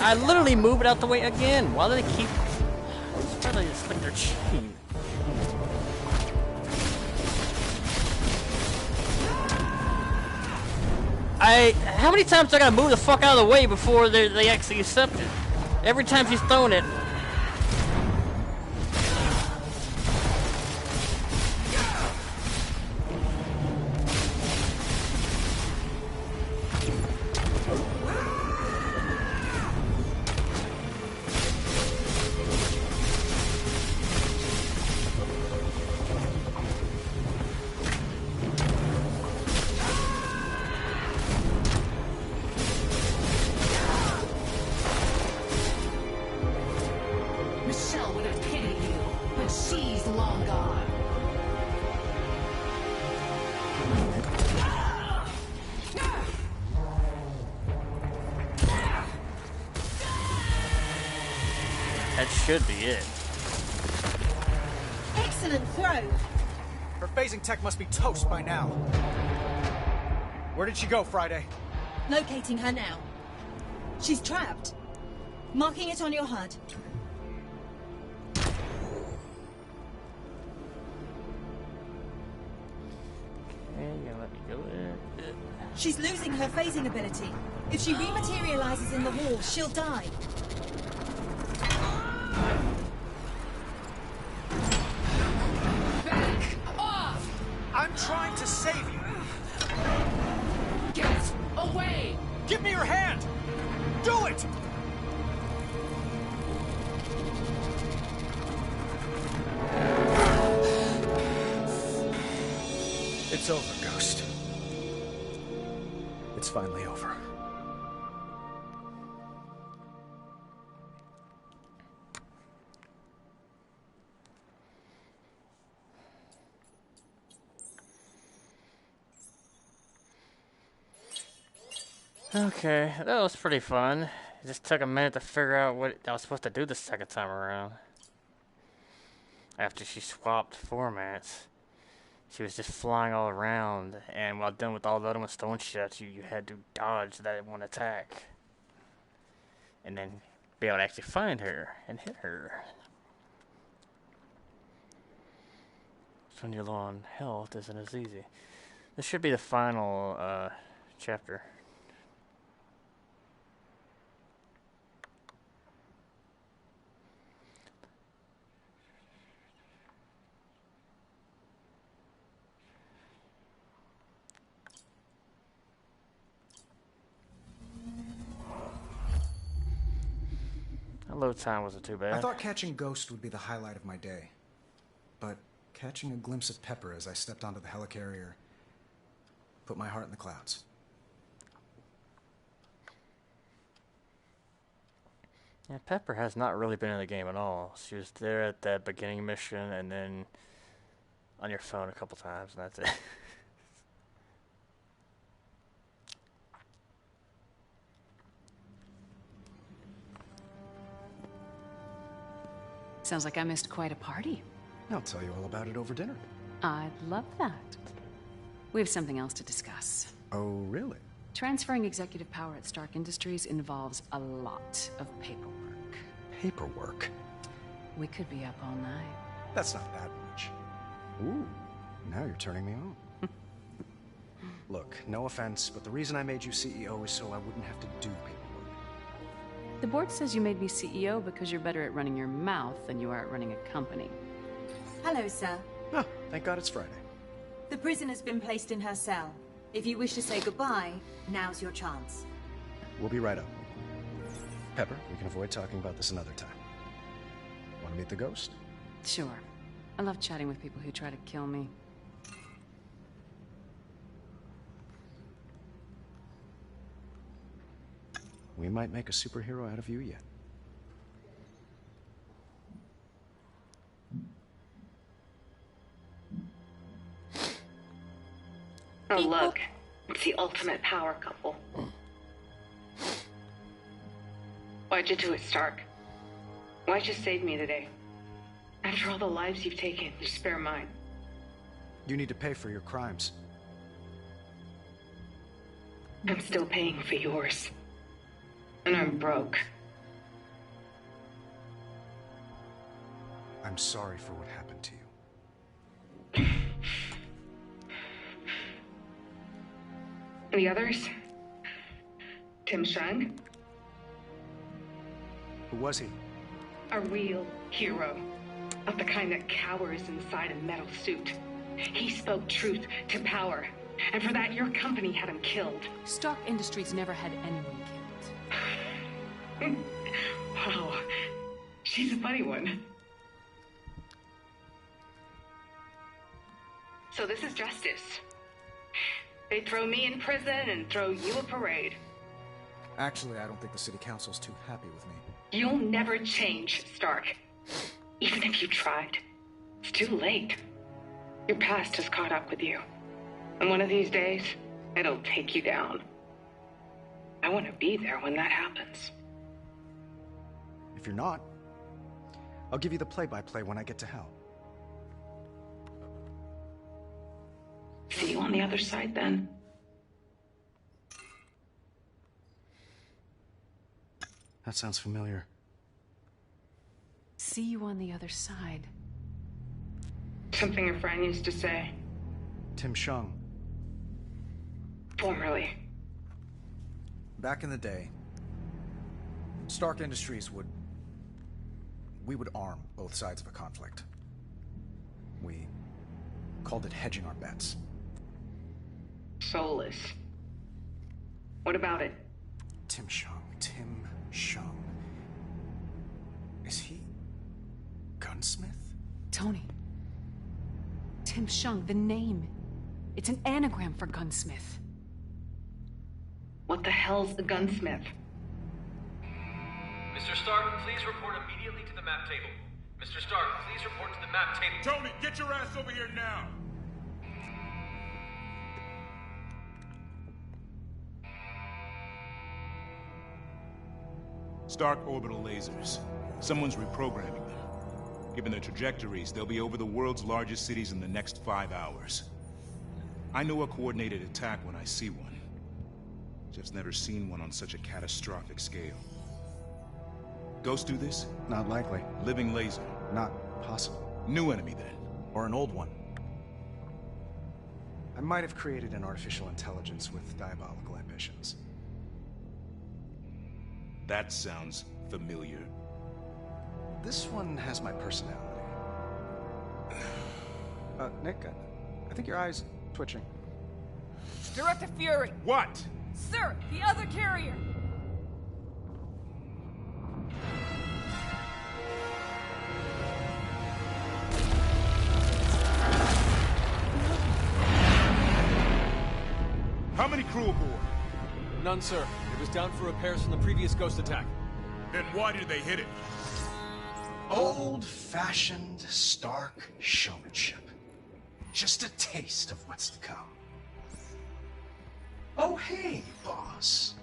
I literally moved it out the way again. Why do they keep... It's probably just like they're cheating. How many times do I gotta move the fuck out of the way before they actually accept it? Every time she's throwing it. Michelle would have pitied you, but she's long gone. That should be it. Excellent throw. Her phasing tech must be toast by now. Where did she go, Friday? Locating her now. She's trapped. Marking it on your HUD. Okay, yeah, let me go in. She's losing her phasing ability. If she rematerializes in the wall, she'll die. Back off! I'm trying to save you. Get away! Give me your hand! Do it! It's over, Ghost. It's finally over. Okay, that was pretty fun. It just took a minute to figure out what I was supposed to do the second time around. After she swapped formats, she was just flying all around, and while done with all the other ones throwing shit at you, you had to dodge that one attack. And then be able to actually find her and hit her. So when you're low on health, isn't as easy. This should be the final chapter. Load time wasn't too bad. I thought catching Ghost would be the highlight of my day. But catching a glimpse of Pepper as I stepped onto the helicarrier put my heart in the clouds. Yeah, Pepper has not really been in the game at all. She was there at that beginning mission and then on your phone a couple times, and that's it. Sounds like I missed quite a party. I'll tell you all about it over dinner. I'd love that. We have something else to discuss. Oh, really? Transferring executive power at Stark Industries involves a lot of paperwork. Paperwork? We could be up all night. That's not that much. Ooh, now you're turning me on. Look, no offense, but the reason I made you CEO is so I wouldn't have to do paperwork. The board says you made me CEO because you're better at running your mouth than you are at running a company. Hello, sir. Oh, thank God it's Friday. The prisoner's been placed in her cell. If you wish to say goodbye, now's your chance. We'll be right up. Pepper, we can avoid talking about this another time. Want to meet the Ghost? Sure. I love chatting with people who try to kill me. We might make a superhero out of you yet. Oh, look. It's the ultimate power couple. Why'd you do it, Stark? Why'd you save me today? After all the lives you've taken, you spare mine. You need to pay for your crimes. I'm still paying for yours. And I'm broke. I'm sorry for what happened to you. The others? Tim Shang? Who was he? A real hero. Not the kind that cowers inside a metal suit. He spoke truth to power. And for that, your company had him killed. Stark Industries never had anyone killed. Wow. She's a funny one. So this is justice. They throw me in prison and throw you a parade. Actually, I don't think the city council's too happy with me. You'll never change, Stark. Even if you tried, it's too late. Your past has caught up with you. And one of these days, it'll take you down. I want to be there when that happens. If you're not, I'll give you the play-by-play when I get to hell. See you on the other side then. That sounds familiar. See you on the other side. Something a friend used to say. Tim Shung. Formerly. Back in the day, Stark Industries would arm both sides of a conflict. We called it hedging our bets. Soulless. What about it? Tim Shung. Is he Gunsmith? Tony. Tim Shung, the name. It's an anagram for Gunsmith. What the hell's a gunsmith? Mr. Stark, please report immediately to the map table. Mr. Stark, please report to the map table. Tony, get your ass over here now! Stark orbital lasers. Someone's reprogramming them. Given their trajectories, they'll be over the world's largest cities in the next 5 hours. I know a coordinated attack when I see one. Just never seen one on such a catastrophic scale. Ghost do this? Not likely. Living laser? Not possible. New enemy, then? Or an old one. I might have created an artificial intelligence with diabolical ambitions. That sounds familiar. This one has my personality. Nick, I think your eye's twitching. Direct to Fury! What? Sir, the other carrier! How many crew aboard? None, sir. It was down for repairs from the previous Ghost attack. Then why did they hit it? Old-fashioned Stark showmanship. Just a taste of what's to come. Oh, hey, boss.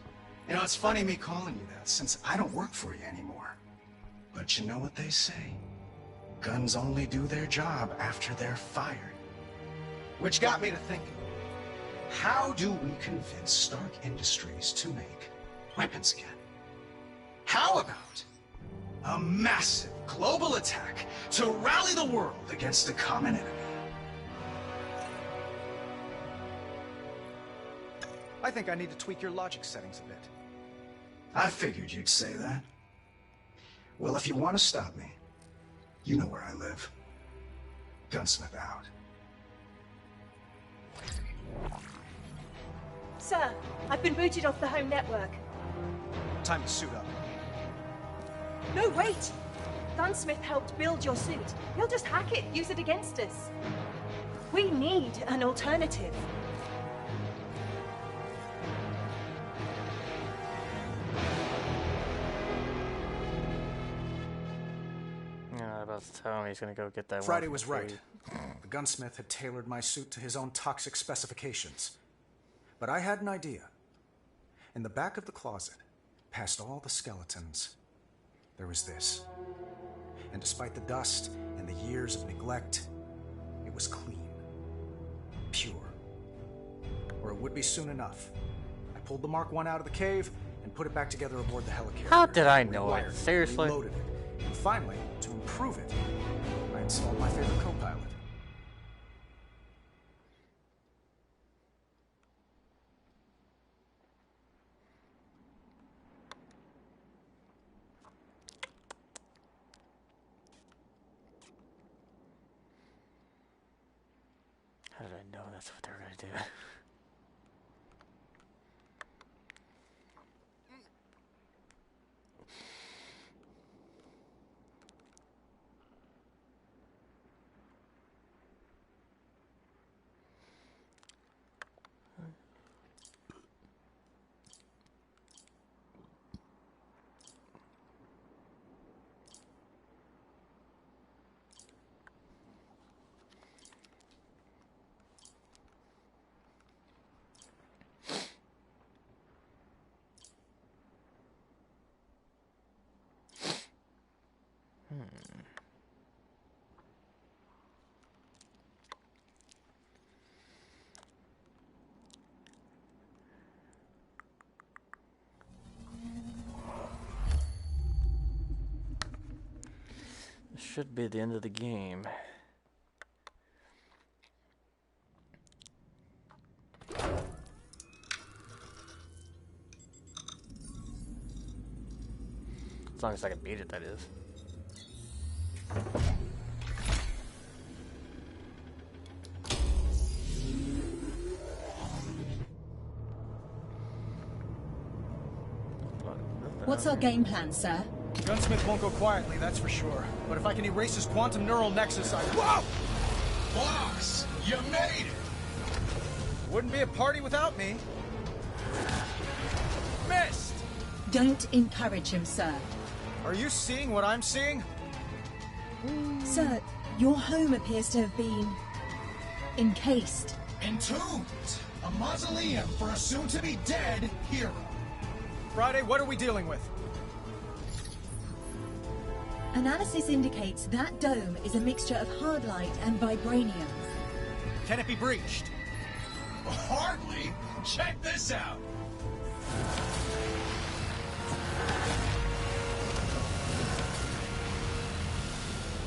You know, it's funny me calling you that, since I don't work for you anymore. But you know what they say. Guns only do their job after they're fired. Which got me to thinking. How do we convince Stark Industries to make weapons again? How about a massive global attack to rally the world against a common enemy? I think I need to tweak your logic settings a bit. I figured you'd say that. Well, if you want to stop me, you know where I live. Gunsmith out. Sir, I've been booted off the home network. Time to suit up. No, wait! Gunsmith helped build your suit. He'll just hack it, use it against us. We need an alternative. Yeah, about to tell me he's gonna go get that. Friday was right. The gunsmith had tailored my suit to his own toxic specifications. But I had an idea. In the back of the closet, past all the skeletons, there was this. And despite the dust and the years of neglect, it was clean. Pure. Or it would be soon enough. I pulled the Mark I out of the cave and put it back together aboard the helicarrier. How did I know it? Rewired Seriously? Reloaded it. And finally, to improve it, I installed my favorite co-pilot. How did I know that's what they were gonna do? This should be the end of the game. As long as I can beat it, that is. What's our game plan, sir? Gunsmith won't go quietly, that's for sure. But if I can erase his quantum neural nexus, I... Whoa! Boss, you made it! Wouldn't be a party without me. Missed! Don't encourage him, sir. Are you seeing what I'm seeing? Sir, your home appears to have been encased. Entombed! A mausoleum for a soon-to-be dead hero. Friday, what are we dealing with? Analysis indicates that dome is a mixture of hard light and vibranium. Can it be breached? Hardly. Check this out.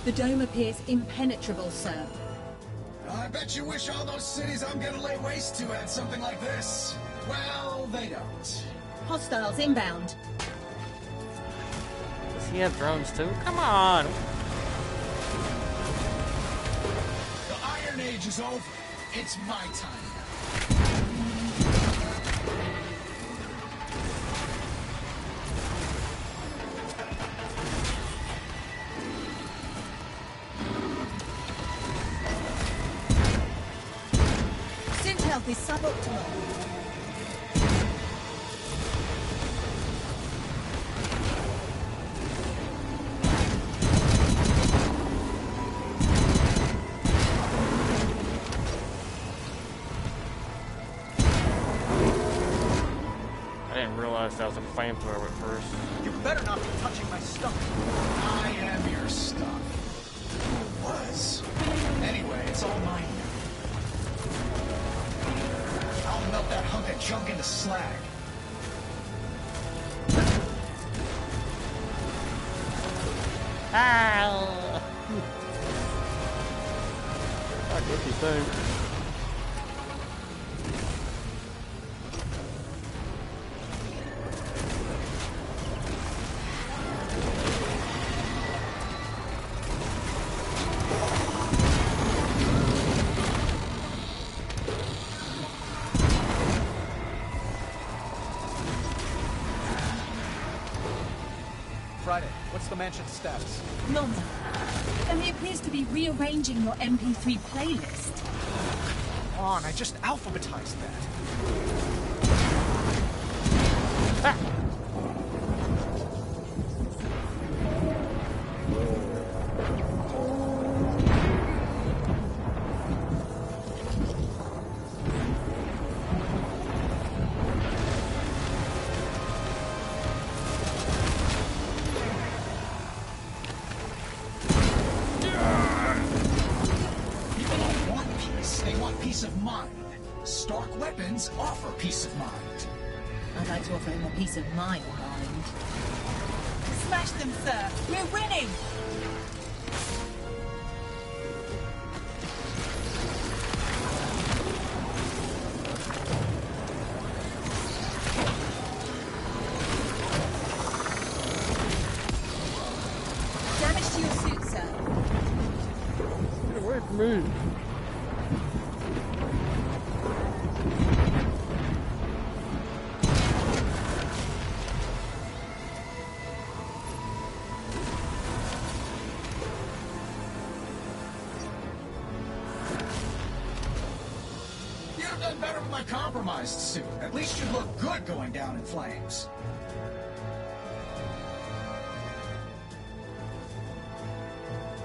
The dome appears impenetrable, sir. I bet you wish all those cities I'm gonna lay waste to had something like this. Well, they don't. Hostiles inbound. Does he have drones too? Come on! The Iron Age is over. It's my time now. Synth health is suboptimal. That was a flamethrower at first. You better not be touching my stuff. I am your stuff. Was. Anyway, it's all mine now. I'll melt that hunk of junk into slag. Ah! Fuck, what's he saying? Friday, what's the mansion's status? None. And he appears to be rearranging your MP3 playlist. Come on, I just alphabetized that. Ah. Peace of mind. Stark weapons offer peace of mind. I'd like to offer him a piece of my mind. Smash them, sir! We're winning! Damage to your suit, sir. Get away from me! Better with my compromised suit. At least you'd look good going down in flames.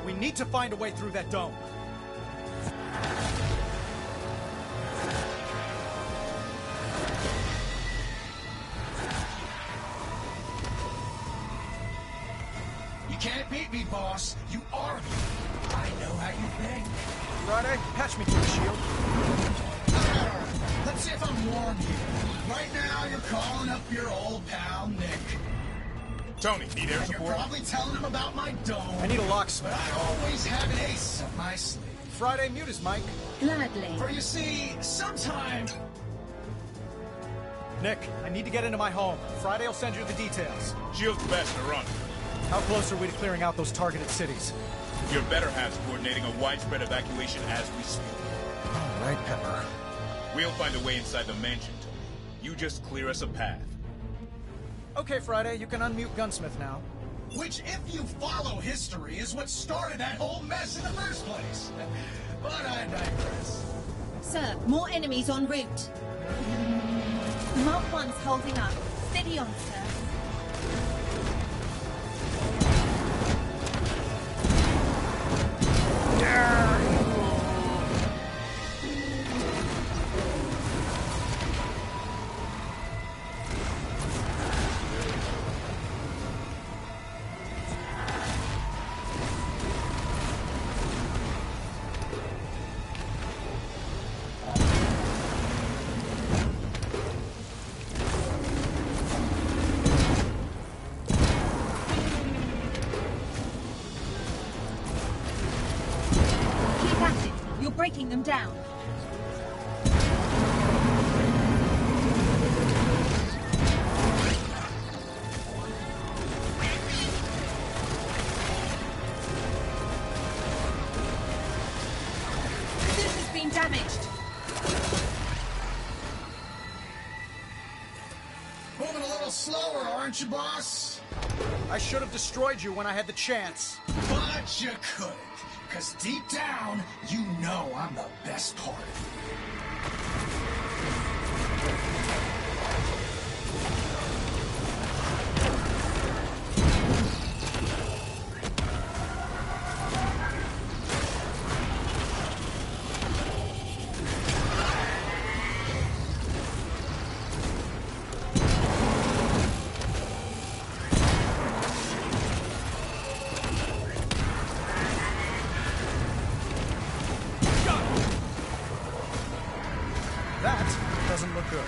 We need to find a way through that dome. You can't beat me, boss. You argue. I know how you think. Friday, patch me through the shield. Let's see if I'm warm here. Right now, you're calling up your old pal, Nick. Tony, need air And support? you're probably telling him about my dome. I need a locksmith. But I always have an ace up my sleeve. Friday, mute his mic. Gladly. For you see, sometime... Nick, I need to get into my home. Friday will send you the details. Shield's best to run. How close are we to clearing out those targeted cities? Your better half's coordinating a widespread evacuation as we speak. All right, Pepper. We'll find a way inside the mansion, Tony. You just clear us a path. Okay, Friday, you can unmute Gunsmith now. Which, if you follow history, is what started that whole mess in the first place. But I digress. Sir, more enemies en route. Mark 1's holding up. Steady on, sir. Breaking them down. This has been damaged. Moving a little slower, aren't you, boss? I should have destroyed you when I had the chance. But you couldn't. Because deep down, you know I'm the best part of you. That doesn't look good.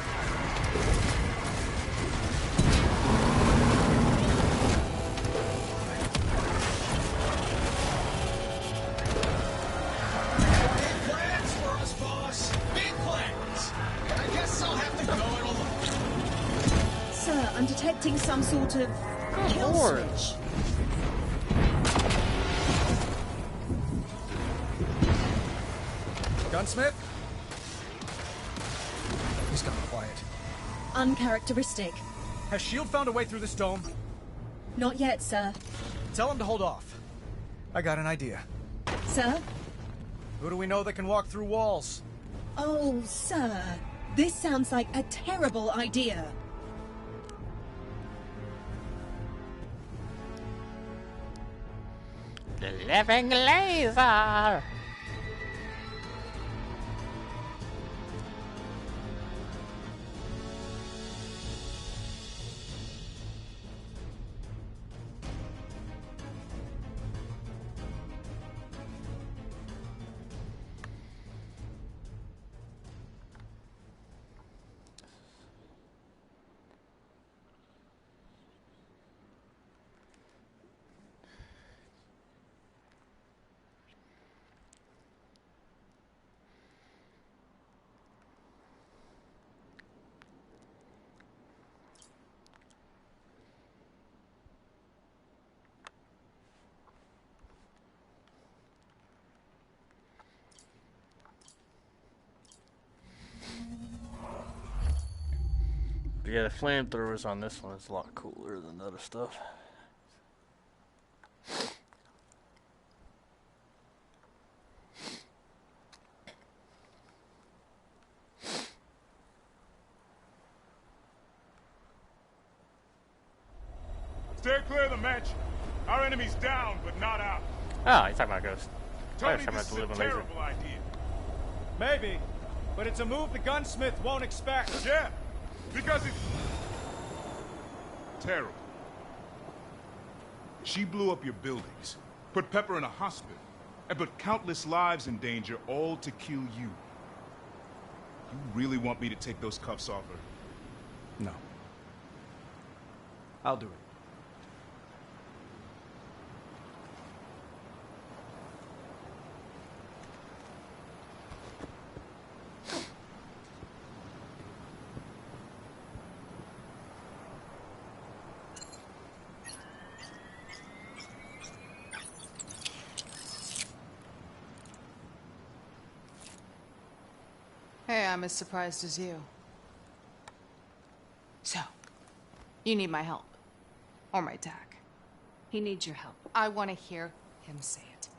Big plans for us, boss. Big plans. I guess I'll have to go it alone. Sir, I'm detecting some sort of kill switch. Gunsmith? He's gone quiet. Uncharacteristic. Has S.H.I.E.L.D. found a way through this dome? Not yet, sir. Tell him to hold off. I got an idea. Sir? Who do we know that can walk through walls? Oh, sir. This sounds like a terrible idea. The living laser! Yeah, the flamethrowers on this one is a lot cooler than the other stuff. Stay clear of the mansion. Our enemy's down, but not out. Oh, you're talking about Ghost. Tony, this is a terrible idea. Maybe, but it's a move the Gunsmith won't expect. Yeah, because it's terrible. She blew up your buildings, put Pepper in a hospital, and put countless lives in danger, all to kill you. You really want me to take those cuffs off her? No. I'll do it. Hey, I'm as surprised as you. So, you need my help. Or my tack. He needs your help. I want to hear him say it.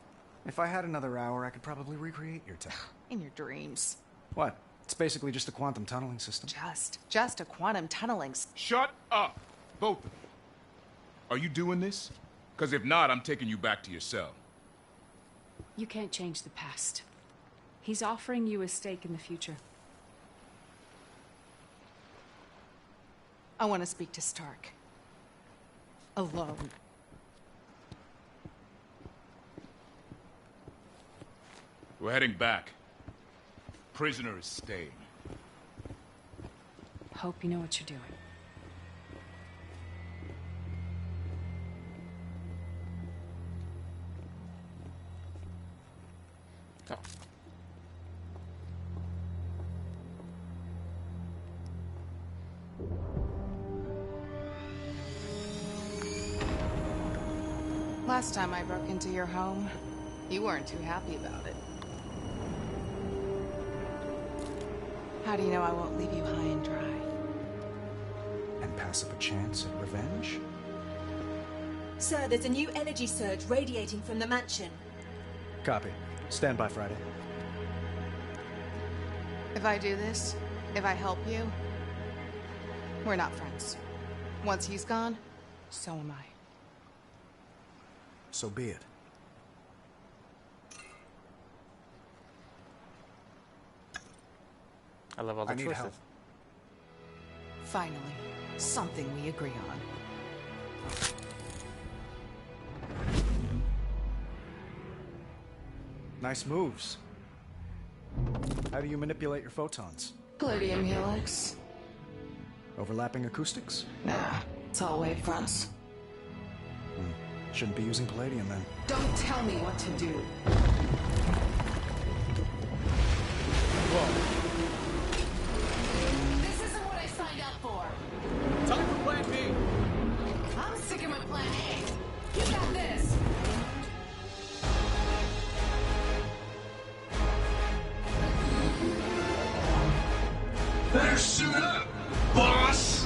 If I had another hour, I could probably recreate your tech. In your dreams. What? It's basically just a quantum tunneling system. Just a quantum tunneling Shut up! Both of you. Are you doing this? Because if not, I'm taking you back to your cell. You can't change the past. He's offering you a stake in the future. I want to speak to Stark. Alone. We're heading back. Prisoner is staying. Hope you know what you're doing. Oh. Last time I broke into your home, you weren't too happy about it. How do you know I won't leave you high and dry? And pass up a chance at revenge? Sir, there's a new energy surge radiating from the mansion. Copy. Stand by Friday. If I do this, if I help you, we're not friends. Once he's gone, so am I. So be it. I love all the I need choices. help. Finally, something we agree on. Nice moves. How do you manipulate your photons? Palladium helix. Overlapping acoustics? Nah, it's all wavefronts. Shouldn't be using palladium then. Don't tell me what to do. Whoa. This isn't what I signed up for. Time for plan B. I'm sick of my plan A. You got this. Better suit up, boss!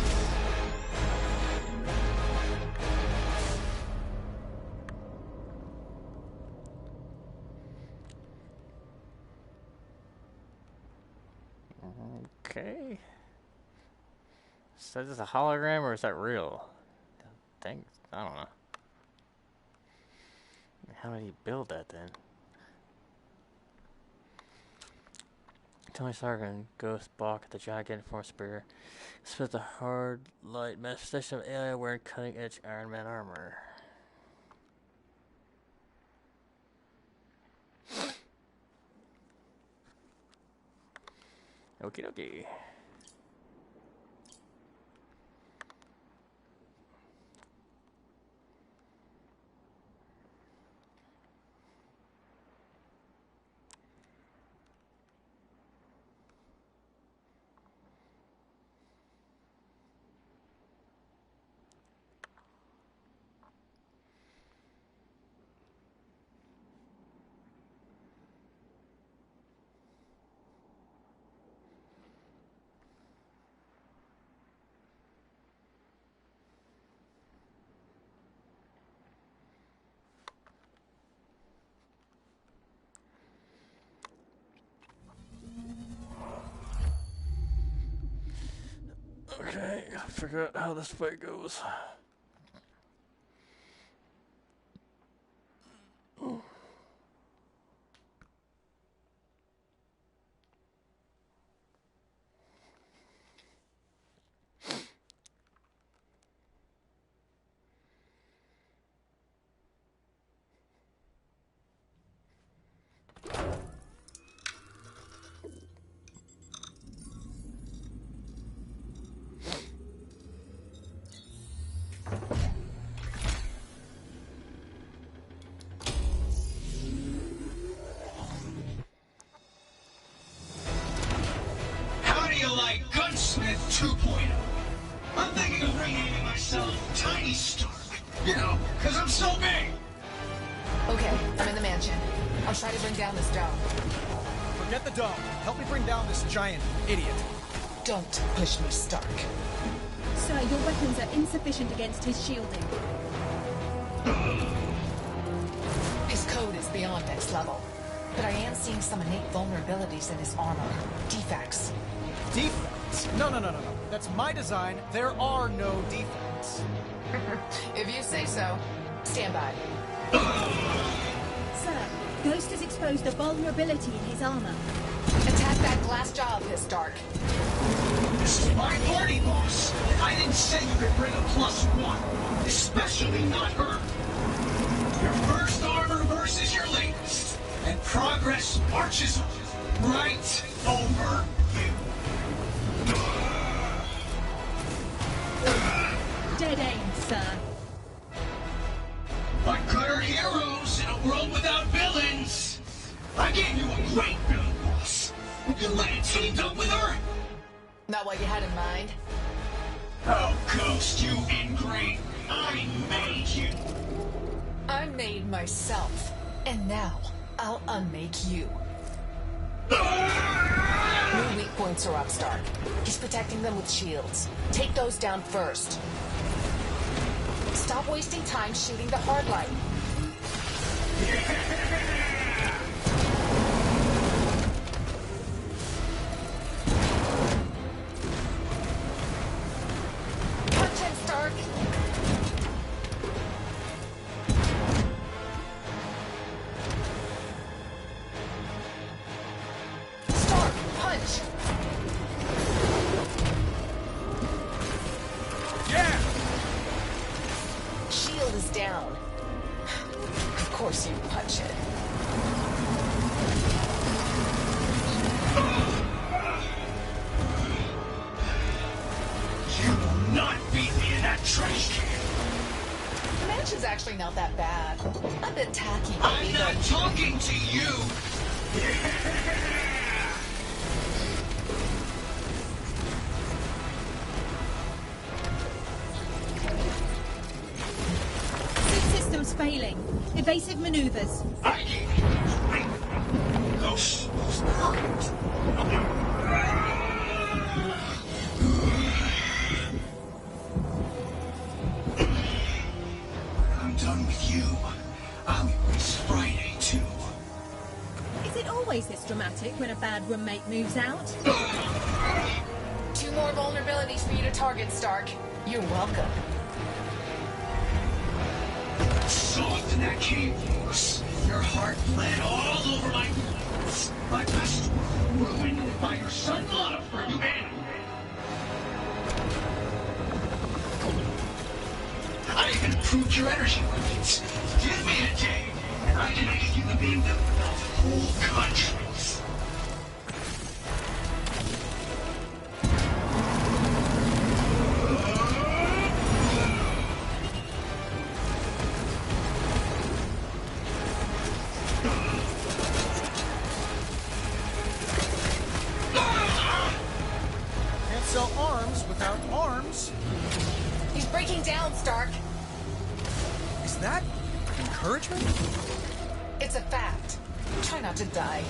Okay. So is this a hologram or is that real? Dang, I don't know. How did he build that then? Tony Stark and Ghost balk at the gigantic force spear. Split the hard light manifestation of alien wearing cutting edge Iron Man armor. Okie dokie. Okay, gotta figure out how this fight goes. 2.0. I'm thinking of renaming myself Tiny Stark. You know, because I'm so big. Okay, I'm in the mansion. I'll try to bring down this dome. Forget the dome. Help me bring down this giant idiot. Don't push me, Stark. Sir, your weapons are insufficient against his shielding. His code is beyond next level. But I am seeing some innate vulnerabilities in his armor. Defects. Defects? No. That's my design. There are no defects. If you say so. Stand by. Sir, Ghost has exposed a vulnerability in his armor. Attack that glass jaw of his, Stark. This is my party, boss. I didn't say you could bring a +1. Especially not her. Your first armor versus your latest. And progress marches right over you. Dead aim, sir. What good are heroes in a world without villains? I gave you a great villain, boss. You went and teamed up with her? Not what you had in mind? Oh, Ghost, you ingrate. I made you. I made myself. And now, I'll unmake you. New weak points are up, Stark. He's protecting them with shields. Take those down first. Stop wasting time shooting the hardline. Punch him, Stark! Stark, punch! Yeah! Shield is down. Of course you punch it. You will not beat me in that trash can. The mansion's actually not that bad. A bit tacky, I'm maybe, not but... talking to you. Suit system's failing. Evasive maneuvers. I gave you a great Ghost was perfect. When I'm done with you, I'll erase Friday too. Is it always this dramatic when a bad roommate moves out? 2 more vulnerabilities for you to target, Stark. You're welcome. Soft in that cave, Lewis. Your heart bled all over my bones. My best work ruined by your son love for humanity. I even improved your energy weapons. Give me a day, and I can make you the beam of whole countries. Can't sell arms without arms. He's breaking down, Stark. Is that encouragement? It's a fact. Try not to die.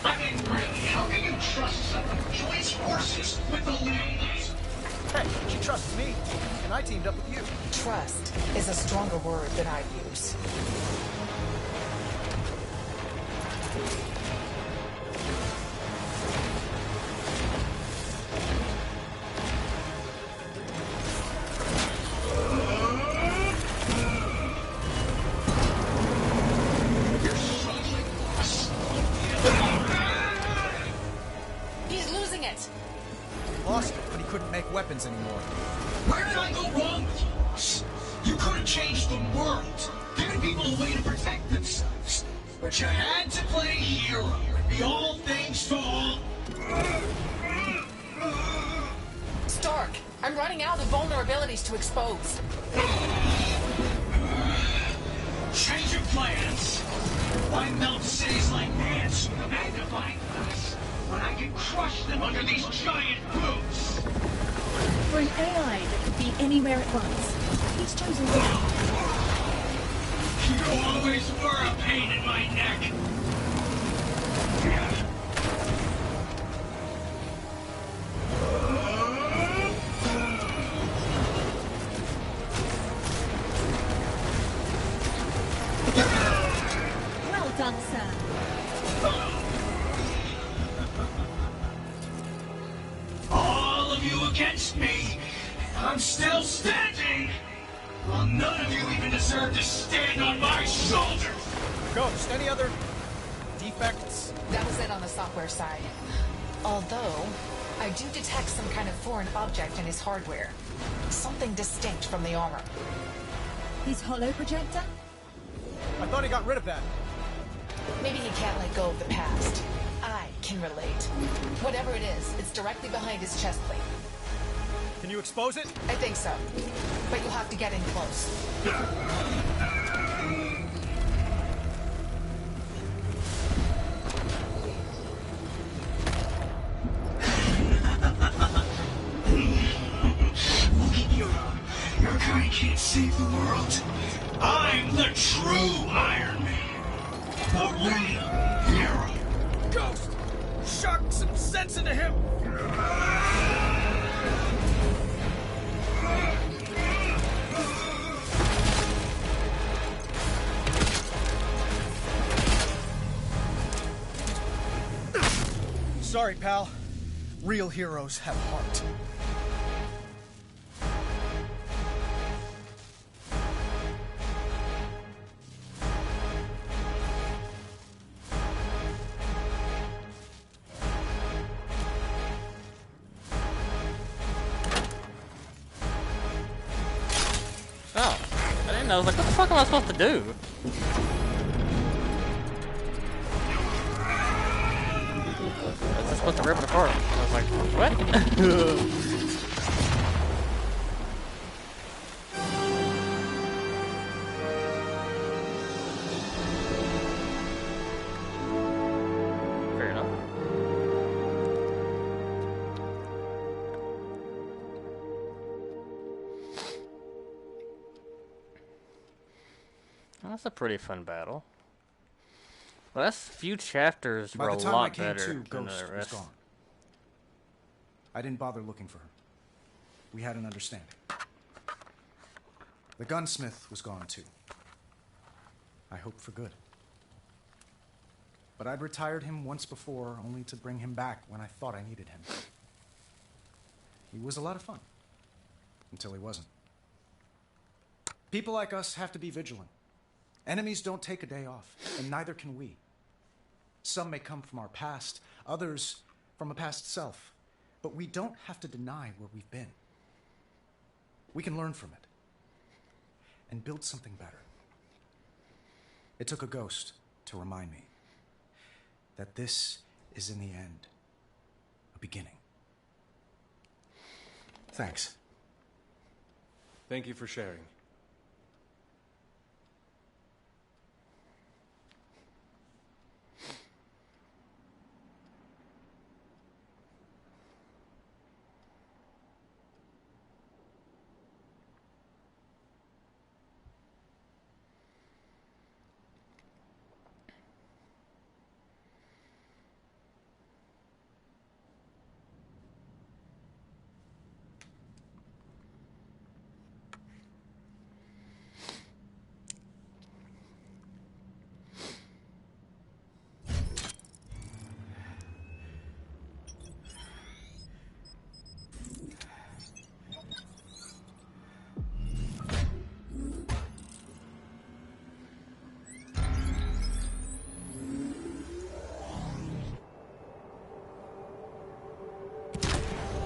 I mean, really, how can you trust someone who joins forces with the ladies? Hey, she trusts me, and I teamed up with you. Trust is a stronger word than I use. He's losing it! Lost it, but he couldn't make weapons anymore. Where did I go wrong with you, boss? You could have changed the world, given people a way to protect themselves. But you had to play hero and be all things to all. Stark, I'm running out of vulnerabilities to expose. Change of plans. Why melt cities like ants with a magnifying glass when I can crush them under these giant boots? For an AI that could be anywhere at once, he's chosen well. You always were a pain in my neck. Well done, sir. All of you against me, and I'm still standing. Well, none of you even deserve to stand on my shoulders. Ghost, any other defects? That was it on the software side. Although, I do detect some kind of foreign object in his hardware. Something distinct from the armor. His holo projector? I thought he got rid of that. Maybe he can't let go of the past. I can relate. Whatever it is, it's directly behind his chest plate. Can you expose it? I think so. But you'll have to get in close. Your kind can't save the world. I'm the true Iron Man. The real hero. Ghost! Shark some sense into him! Sorry, pal. Real heroes have heart. Oh, I didn't know. I was like, what the fuck am I supposed to do? I was just supposed to rip it apart. I was like, what? Fair enough. That's a pretty fun battle. The last few chapters were a lot better than the Ghost was rest. gone. I didn't bother looking for her. We had an understanding. The gunsmith was gone too. I hope for good. But I'd retired him once before, only to bring him back when I thought I needed him. He was a lot of fun. Until he wasn't. People like us have to be vigilant. Enemies don't take a day off, and neither can we. Some may come from our past, others from a past self. But we don't have to deny where we've been. We can learn from it and build something better. It took a ghost to remind me that this is in the end a beginning. Thanks. Thank you for sharing.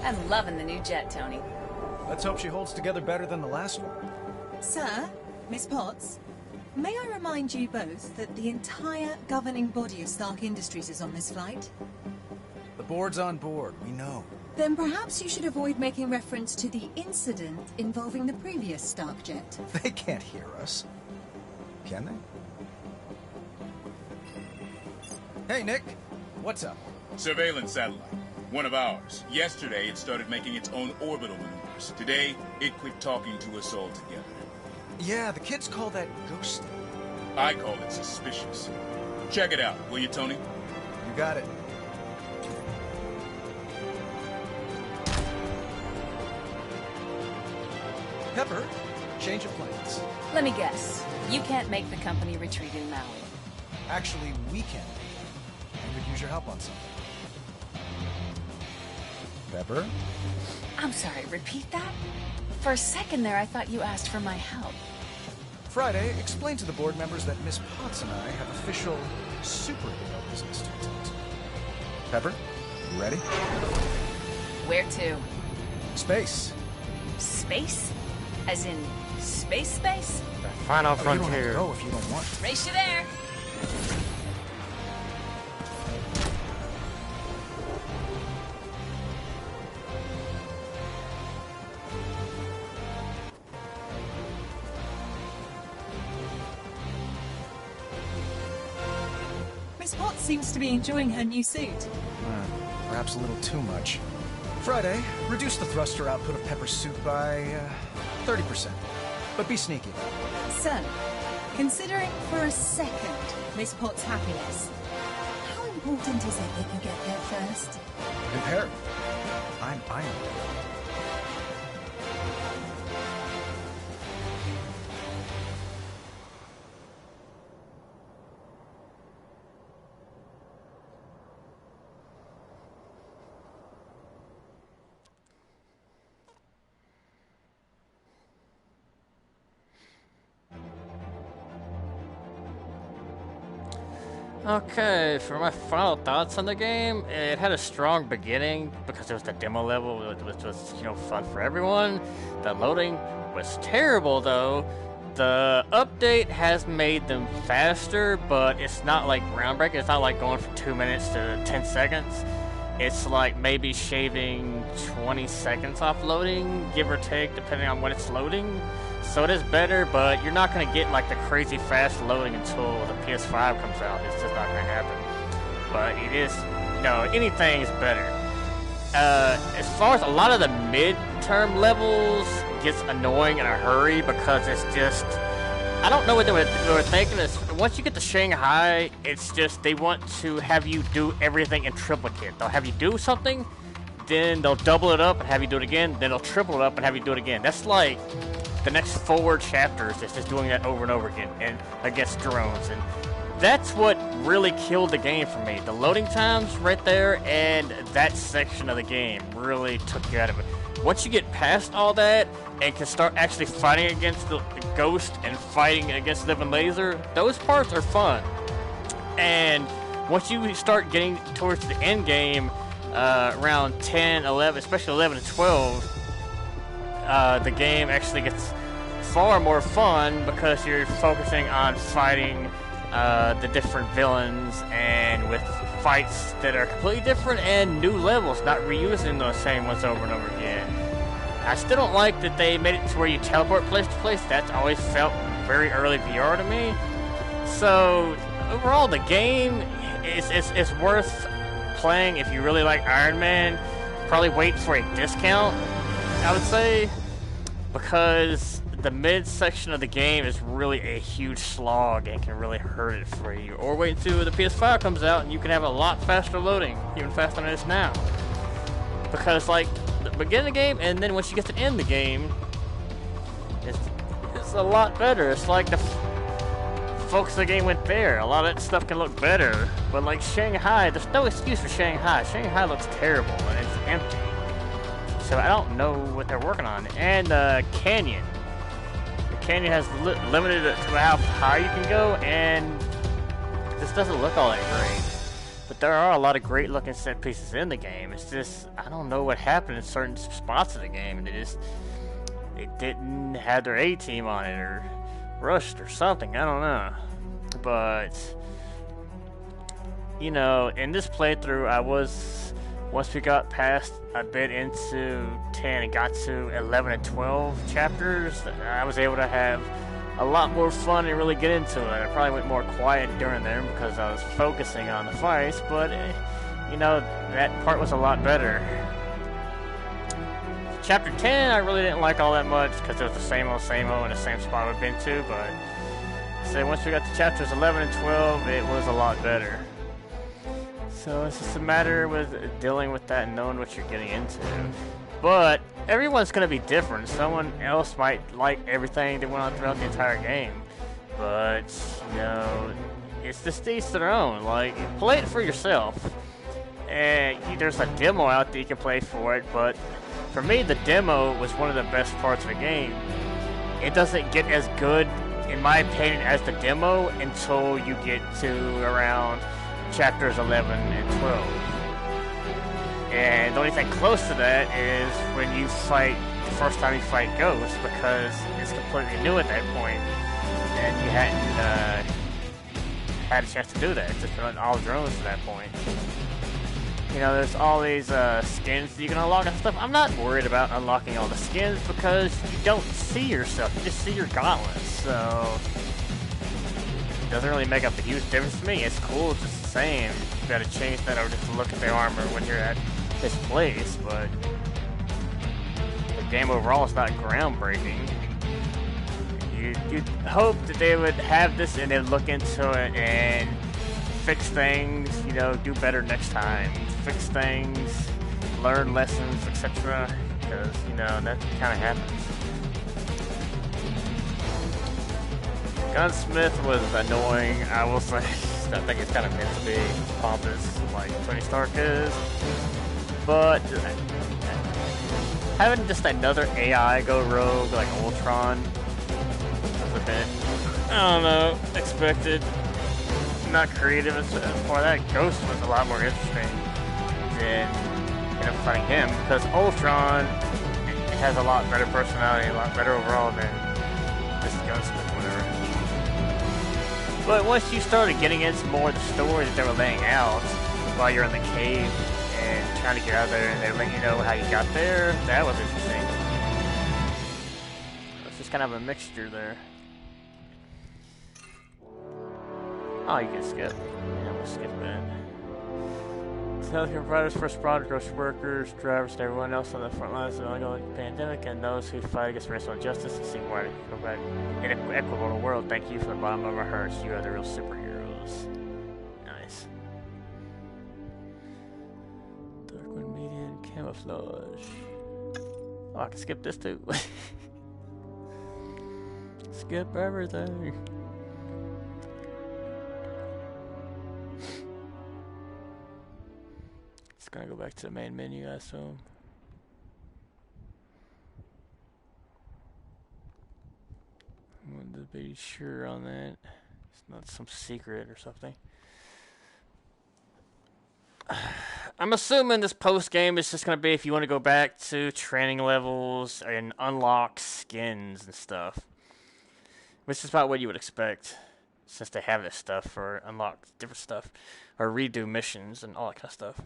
I'm loving the new jet, Tony. Let's hope she holds together better than the last one. Sir, Miss Potts, may I remind you both that the entire governing body of Stark Industries is on this flight? The board's on board, we know. Then perhaps you should avoid making reference to the incident involving the previous Stark jet. They can't hear us. can they? Hey, Nick. What's up? Surveillance satellite. One of ours. Yesterday, it started making its own orbital maneuvers. Today, it quit talking to us altogether. Yeah, the kids call that ghosting. I call it suspicious. Check it out, will you, Tony? You got it. Pepper, change of plans. Let me guess. You can't make the company retreat in Maui. Actually, we can. And we'd use your help on something. Pepper? I'm sorry, repeat that? For a second there, I thought you asked for my help. Friday, explain to the board members that Miss Potts and I have official superhero business to attend to. Pepper, you ready? Where to? Space. Space? As in space? The final You don't have frontier. to go if you don't want to. Race you there! Miss Potts seems to be enjoying her new suit. Perhaps a little too much. Friday, reduce the thruster output of Pepper's suit by 30%. But be sneaky. So, considering for a second Miss Potts' happiness, how important is it that you get there first? Imperative. I'm Iron Man. Okay, for my final thoughts on the game, it had a strong beginning because it was the demo level, which was, fun for everyone. The loading was terrible though. The update has made them faster, but it's not like groundbreaking. It's not like going from 2 minutes to 10 seconds. It's like maybe shaving 20 seconds off loading, give or take, depending on when it's loading. So it is better, but you're not going to get like the crazy fast loading until the PS5 comes out. It's just not going to happen. But it is, anything is better. As far as a lot of the mid-term levels gets annoying in a hurry because it's just, I don't know what they were thinking. Once you get to Shanghai, it's just they want to have you do everything in triplicate. They'll have you do something, then they'll double it up and have you do it again, then they'll triple it up and have you do it again. That's like the next 4 chapters is just doing that over and over again and against drones, and that's what really killed the game for me. The loading times right there and that section of the game really took you out of it. Once you get past all that and can start actually fighting against the ghost and fighting against Living Laser, those parts are fun. And once you start getting towards the end game, around 10, 11, especially 11 and 12, the game actually gets far more fun because you're focusing on fighting the different villains and with fights that are completely different and new levels, not reusing those same ones over and over again. I still don't like that they made it to where you teleport place to place. That's always felt very early VR to me. So overall, the game is worth playing if you really like Iron Man. Probably wait for a discount, I would say, because the mid section of the game is really a huge slog and can really hurt it for you. Or wait until the PS5 comes out and you can have a lot faster loading, even faster than it is now. Because like the beginning of the game and then once you get to end the game, it's a lot better. It's like the focus of the game went there. A lot of that stuff can look better, but like Shanghai, there's no excuse for Shanghai. Shanghai looks terrible and it's empty. So I don't know what they're working on. And Canyon. The Canyon has limited to how high you can go, and this doesn't look all that great. But there are a lot of great looking set pieces in the game. It's just, I don't know what happened in certain spots of the game. And they didn't have their A-team on it, or rushed or something. I don't know. But, in this playthrough, once we got past a bit into 10 and got to 11 and 12 chapters, I was able to have a lot more fun and really get into it. I probably went more quiet during them because I was focusing on the fights, but you know, that part was a lot better. Chapter 10 I really didn't like all that much because it was the same old in the same spot we've been to, but so once we got to chapters 11 and 12 it was a lot better. So it's just a matter with dealing with that and knowing what you're getting into. But everyone's going to be different. Someone else might like everything that went on throughout the entire game. But, you know, it's just each to their own. Like, play it for yourself. And there's a demo out that you can play for it, but for me, the demo was one of the best parts of the game. It doesn't get as good, in my opinion, as the demo until you get to around chapters 11 and 12. And the only thing close to that is when you fight, the first time you fight Ghost, because it's completely new at that point, and you hadn't had a chance to do that. It's just been on all drones at that point. You know, there's all these skins that you can unlock and stuff. I'm not worried about unlocking all the skins because you don't see yourself. You just see your gauntlets, so it doesn't really make up a huge difference to me. It's cool, it's just the same. You gotta change that over just to look at the armor when you're at this place, but the game overall is not groundbreaking. You'd hope that they would have this and they'd look into it and fix things, you know, do better next time. Fix things, learn lessons, etc. Because, you know, that kind of happens. Gunsmith was annoying, I will say. I think it's kind of meant to be pompous, like Tony Stark is. But having just another AI go rogue, like Ultron, was a bit, I don't know, expected. Not creative as for that. Ghost was a lot more interesting than fighting him, because Ultron has a lot better personality, a lot better overall than this Gunsmith, whatever. But once you started getting into more of the story that they were laying out while you're in the cave and trying to get out of there, and they let you know how you got there, that was interesting. It's just kind of a mixture there. Oh, you can skip. Yeah, we'll skip that. Healthcare providers, first responders, grocery workers, drivers, and everyone else on the front lines of the ongoing pandemic, and those who fight against racial injustice and seek more equitable world. Thank you from the bottom of our hearts. You are the real superheroes. Nice. Darkwind median camouflage. Oh, I can skip this too. Skip everything. Gonna go back to the main menu, I assume. I wanted to be sure on that. It's not some secret or something. I'm assuming this post game is just gonna be if you want to go back to training levels and unlock skins and stuff, which is about what you would expect, since they have this stuff for unlock different stuff or redo missions and all that kind of stuff.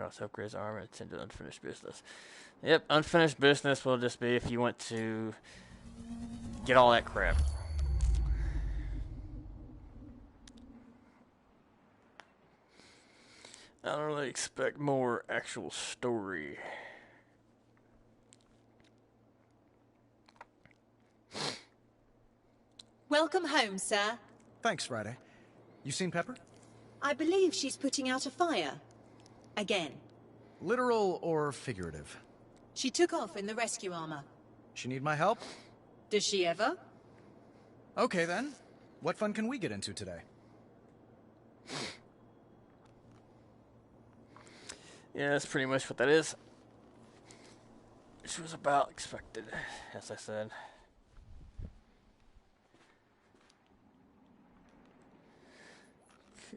Also upgrades armor and tend to unfinished business. Yep, unfinished business will just be if you want to get all that crap. I don't really expect more actual story. Welcome home, sir. Thanks, Friday. You seen Pepper? I believe she's putting out a fire. Again. Literal or figurative? She took off in the rescue armor. She need my help? Does she ever? Okay then. What fun can we get into today? Yeah, that's pretty much what that is. Which was about expected, as I said.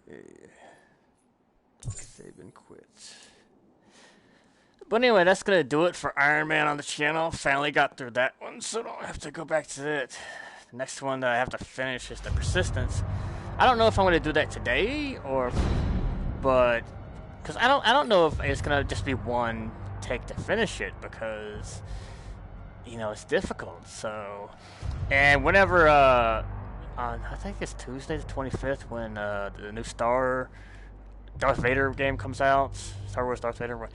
Okay. Save and quit. But anyway, that's going to do it for Iron Man on the channel. Finally got through that one, so don't have to go back to it. The next one that I have to finish is the Persistence. I don't know if I'm going to do that today, but because I don't know if it's going to just be one take to finish it, because you know, it's difficult. So, and whenever on I think it's Tuesday the 25th when the new Darth Vader game comes out, Star Wars Darth Vader.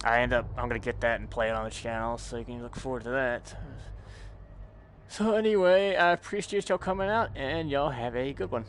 I'm gonna get that and play it on the channel, so you can look forward to that. So anyway, I appreciate y'all coming out, and y'all have a good one.